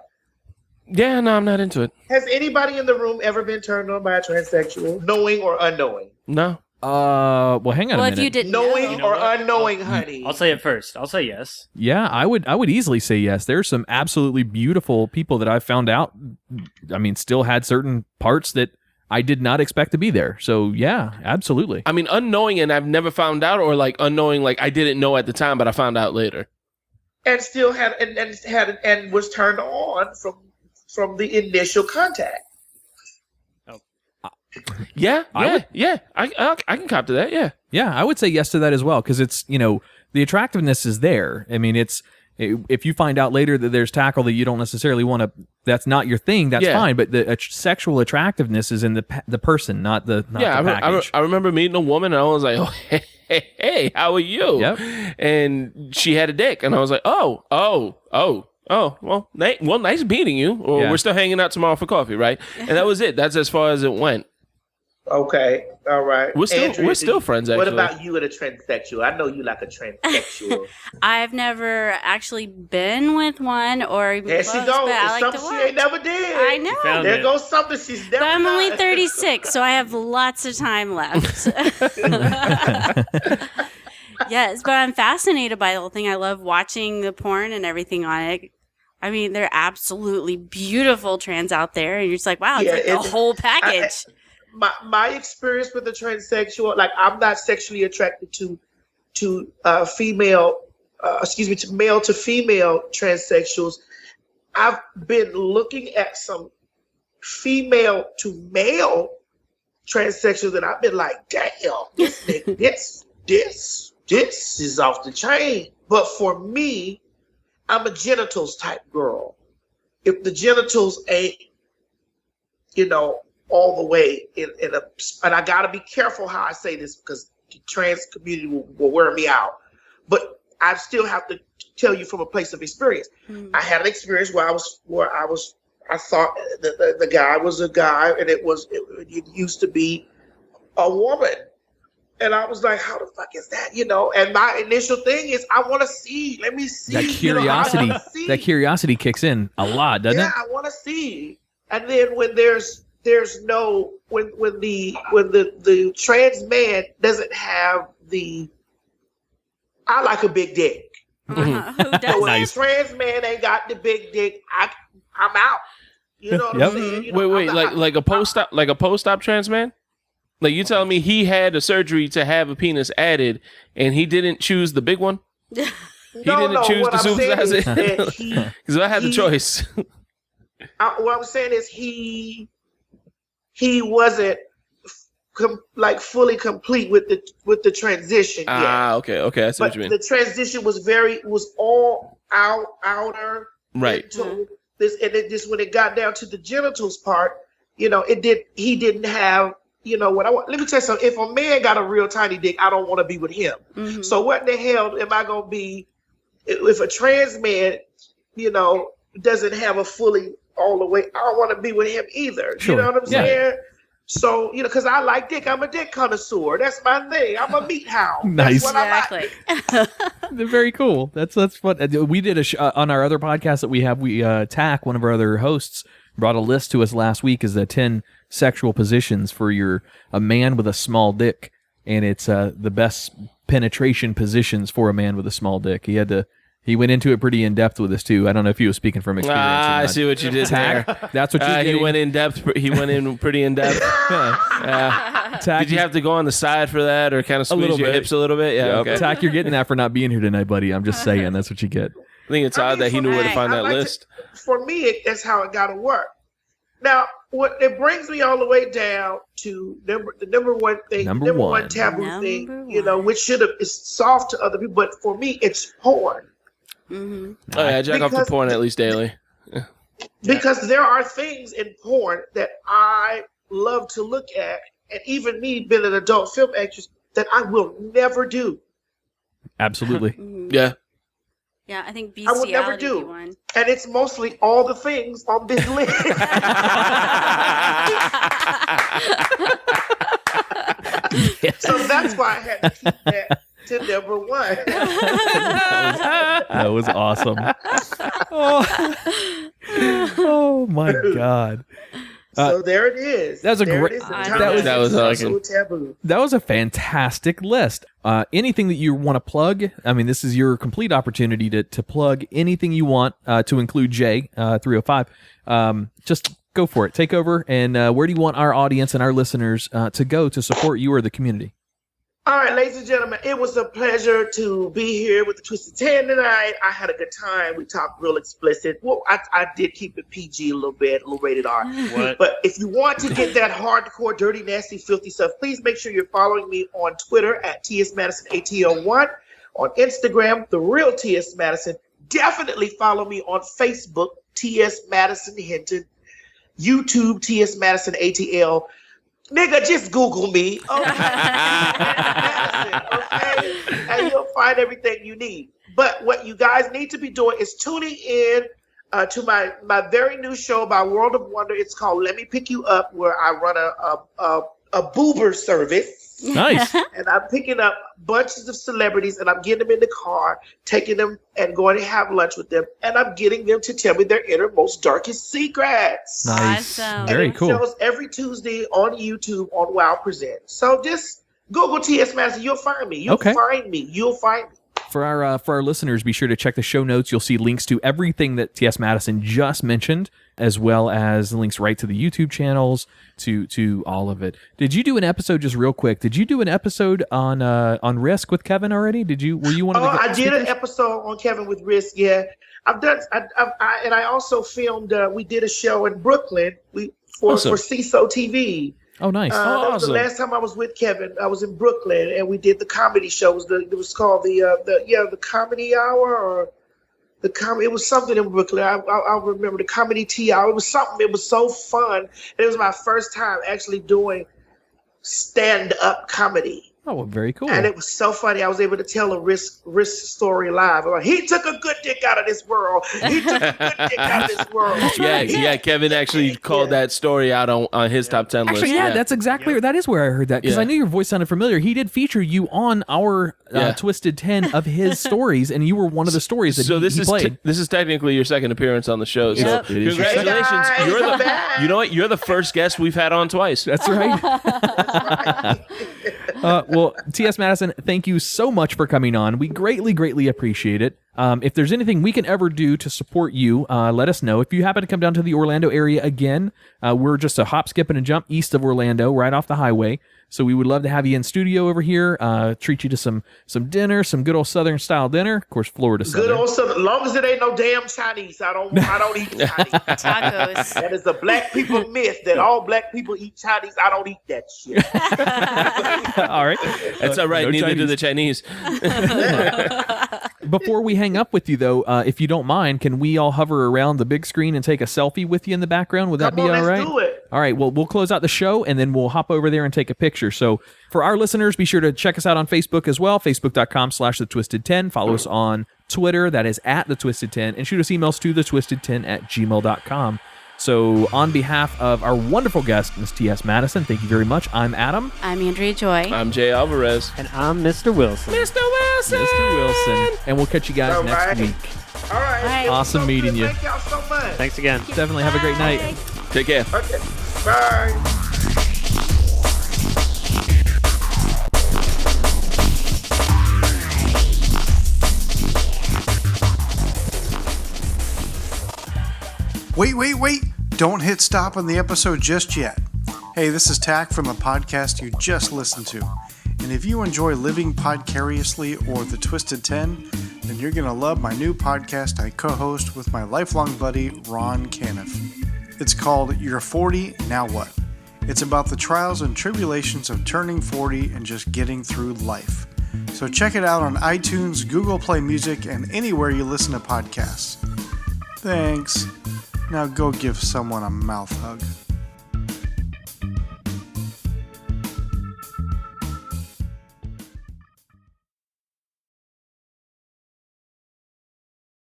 Yeah, no, I'm not into it. Has anybody in the room ever been turned on by a transsexual, knowing or unknowing? No. Well, hang on a minute. If you didn't knowing or unknowing, honey. I'll say it first. I'll say yes. Yeah, I would easily say yes. There's some absolutely beautiful people that I found out, I mean, still had certain parts that I did not expect to be there. So yeah, absolutely. I mean, unknowing and I've never found out, or like unknowing, like I didn't know at the time, but I found out later. And still had and was turned on from the initial contact. Yeah. I can cop to that. Yeah, I would say yes to that as well, because it's, the attractiveness is there. I mean, if you find out later that there's tackle that you don't necessarily want to, that's not your thing, that's fine. But the sexual attractiveness is in the person, not the package. I remember meeting a woman and I was like, oh, hey, how are you? Yep. And she had a dick, and I was like, oh, well, nice meeting you. Or we're still hanging out tomorrow for coffee, right? And that was it. That's as far as it went. Okay, all right. We're still friends. Actually, what about you and a transsexual? I know you like a transsexual. I've never actually been with one or even there close, she goes. but I like to She watch. ain't never did. I know. There goes something she's never But I'm only done. 36, so I have lots of time left. Yes, but I'm fascinated by the whole thing. I love watching the porn and everything on it. I mean, they're absolutely beautiful trans out there, and you're just like, wow, it's like the whole package. My experience with the transsexual, like I'm not sexually attracted to male to female transsexuals. I've been looking at some female to male transsexuals, and I've been like, damn, this nigga, this is off the chain. But for me, I'm a genitals type girl. If the genitals ain't, all the way and I gotta be careful how I say this because the trans community will wear me out. But I still have to tell you from a place of experience. I had an experience where I thought the guy was a guy and it used to be a woman. And I was like, how the fuck is that? And my initial thing is I want to see. Let me see. That curiosity, that curiosity kicks in a lot, doesn't it? Yeah, I want to see. And then when when the trans man doesn't have I like a big dick. Who doesn't? So when the trans man ain't got the big dick, I'm out. You know what I'm saying? Wait, like a post-op trans man? Like you telling me he had a surgery to have a penis added and he didn't choose the big one? He didn't choose to supersize it? Because I had the choice. What I'm saying is he wasn't fully complete with the transition yet. Okay, I see what you mean. The transition was all outer. Right. This and it just when it got down to the genitals part, he didn't have, what I want. Let me tell you something. If a man got a real tiny dick, I don't want to be with him. Mm-hmm. So what the hell am I gonna be if a trans man, doesn't have a fully all the way? I don't want to be with him either. Sure. You know what I'm saying? So, because I like dick. I'm a dick connoisseur. That's my thing. I'm a meat hound. Nice. That's what I like. They're very cool. That's fun. We did on our other podcast that we have. Tach, one of our other hosts, brought a list to us last week as the 10 sexual positions for a man with a small dick, and it's the best penetration positions for a man with a small dick. He went into it pretty in depth with us too. I don't know if he was speaking from experience. I see what you did there. That's what you did. He went in depth. He went in pretty in depth. Did you have to go on the side for that, or kind of squeeze your hips a little bit? Yeah. Okay. Tach, you're getting that for not being here tonight, buddy. I'm just saying that's what you get. I think it's odd that he knew where to find that list. For me, that's how it got to work. Now, what it brings me all the way down to the number one thing, number one taboo thing, which is soft to other people, but for me, it's porn. Mm-hmm. Oh yeah, I jack off to porn at least daily. Because there are things in porn that I love to look at, and even me being an adult film actress, that I will never do. Absolutely. Yeah. Yeah, I think I would never bestiality would be do. one. And it's mostly all the things on this list. So that's why I had to keep that to number one. That was awesome. Oh my God. So there it is. That was a There great. it is, the That was awesome. Taboo. That was a fantastic list. Anything that you want to plug? I mean, this is your complete opportunity to plug anything you want, to include Jay 305. Just go for it. Take over. And where do you want our audience and our listeners to go to support you or the community? All right, ladies and gentlemen, it was a pleasure to be here with the Twisted 10 tonight. I had a good time. We talked real explicit. Well, I did keep it PG a little bit, a little rated R. What? But if you want to get that hardcore, dirty, nasty, filthy stuff, please make sure you're following me on Twitter at TS Madison ATL1, on Instagram, The Real TS Madison. Definitely follow me on Facebook, TS Madison Hinton, YouTube, TS Madison ATL. Nigga, just Google me. Okay. Okay? And you'll find everything you need. But what you guys need to be doing is tuning in to my very new show by World of Wonder. It's called Let Me Pick You Up, where I run a boober service. Nice. And I'm picking up bunches of celebrities and I'm getting them in the car, taking them and going to have lunch with them. And I'm getting them to tell me their innermost, darkest secrets. Nice. Awesome. Very And it cool. shows every Tuesday on YouTube on Wow Present. So just Google TS Madison. You'll find me. You'll find me. You'll find me. For our listeners, be sure to check the show notes. You'll see links to everything that T.S. Madison just mentioned, as well as links right to the YouTube channels, to all of it. Did you do an episode, just real quick? Did you do an episode on Risk with Kevin already? Were you one of the? I did speakers? an episode on Kevin with Risk. Yeah, I've done. And I also filmed. We did a show in Brooklyn. For CISO TV. Oh, nice. That was the last time I was with Kevin. I was in Brooklyn, and we did the comedy show. It was called the Comedy Hour, or the comedy. It was something in Brooklyn. I'll remember the Comedy Tea Hour. It was something. It was so fun. It was my first time actually doing stand-up comedy. Oh, well, very cool. And it was so funny. I was able to tell a risk story live. I'm like, he took a good dick out of this world. He took a good dick out of this world. Yeah. Kevin actually called that story out on his top 10 list. Actually, that's exactly that is where I heard that, because I knew your voice sounded familiar. He did feature you on our Twisted 10 of his stories, and you were one of the stories that he played. This is technically your second appearance on the show. So congratulations. You know what? You're the first guest we've had on twice. That's right. Well, T.S. Madison, thank you so much for coming on. We greatly, greatly appreciate it. If there's anything we can ever do to support you, let us know. If you happen to come down to the Orlando area again, we're just a hop, skip, and a jump east of Orlando, right off the highway. So we would love to have you in studio over here, treat you to some dinner, some good old Southern style dinner. Of course, Florida Southern. Good old Southern. As long as it ain't no damn Chinese, I don't eat Chinese. Tacos. That is a black people myth that all black people eat Chinese. I don't eat that shit. All right. That's all right. No Neither Chinese. do the Chinese. Before we hang up with you, though, if you don't mind, can we all hover around the big screen and take a selfie with you in the background? Would that be all right? Let's do it. All right. Well, we'll close out the show, and then we'll hop over there and take a picture. So for our listeners, be sure to check us out on Facebook as well, facebook.com/thetwisted10. Follow us on Twitter. That is @thetwisted10. And shoot us emails to thetwisted10@gmail.com. So on behalf of our wonderful guest, Ms. T.S. Madison, thank you very much. I'm Adam. I'm Andrea Joy. I'm Jay Alvarez. And I'm Mr. Wilson. Mr. Wilson. Mr. Wilson. And we'll catch you guys next week. All right. Awesome meeting you. Thank y'all so much. Thanks again. Definitely have a great night. Take care. Okay. Bye. Wait. Don't hit stop on the episode just yet. Hey, this is Tach from the podcast you just listened to. And if you enjoy living podcariously or the Twisted 10, then you're going to love my new podcast I co-host with my lifelong buddy, Ron Caniff. It's called You're 40, Now What? It's about the trials and tribulations of turning 40 and just getting through life. So check it out on iTunes, Google Play Music, and anywhere you listen to podcasts. Thanks. Now go give someone a mouth hug.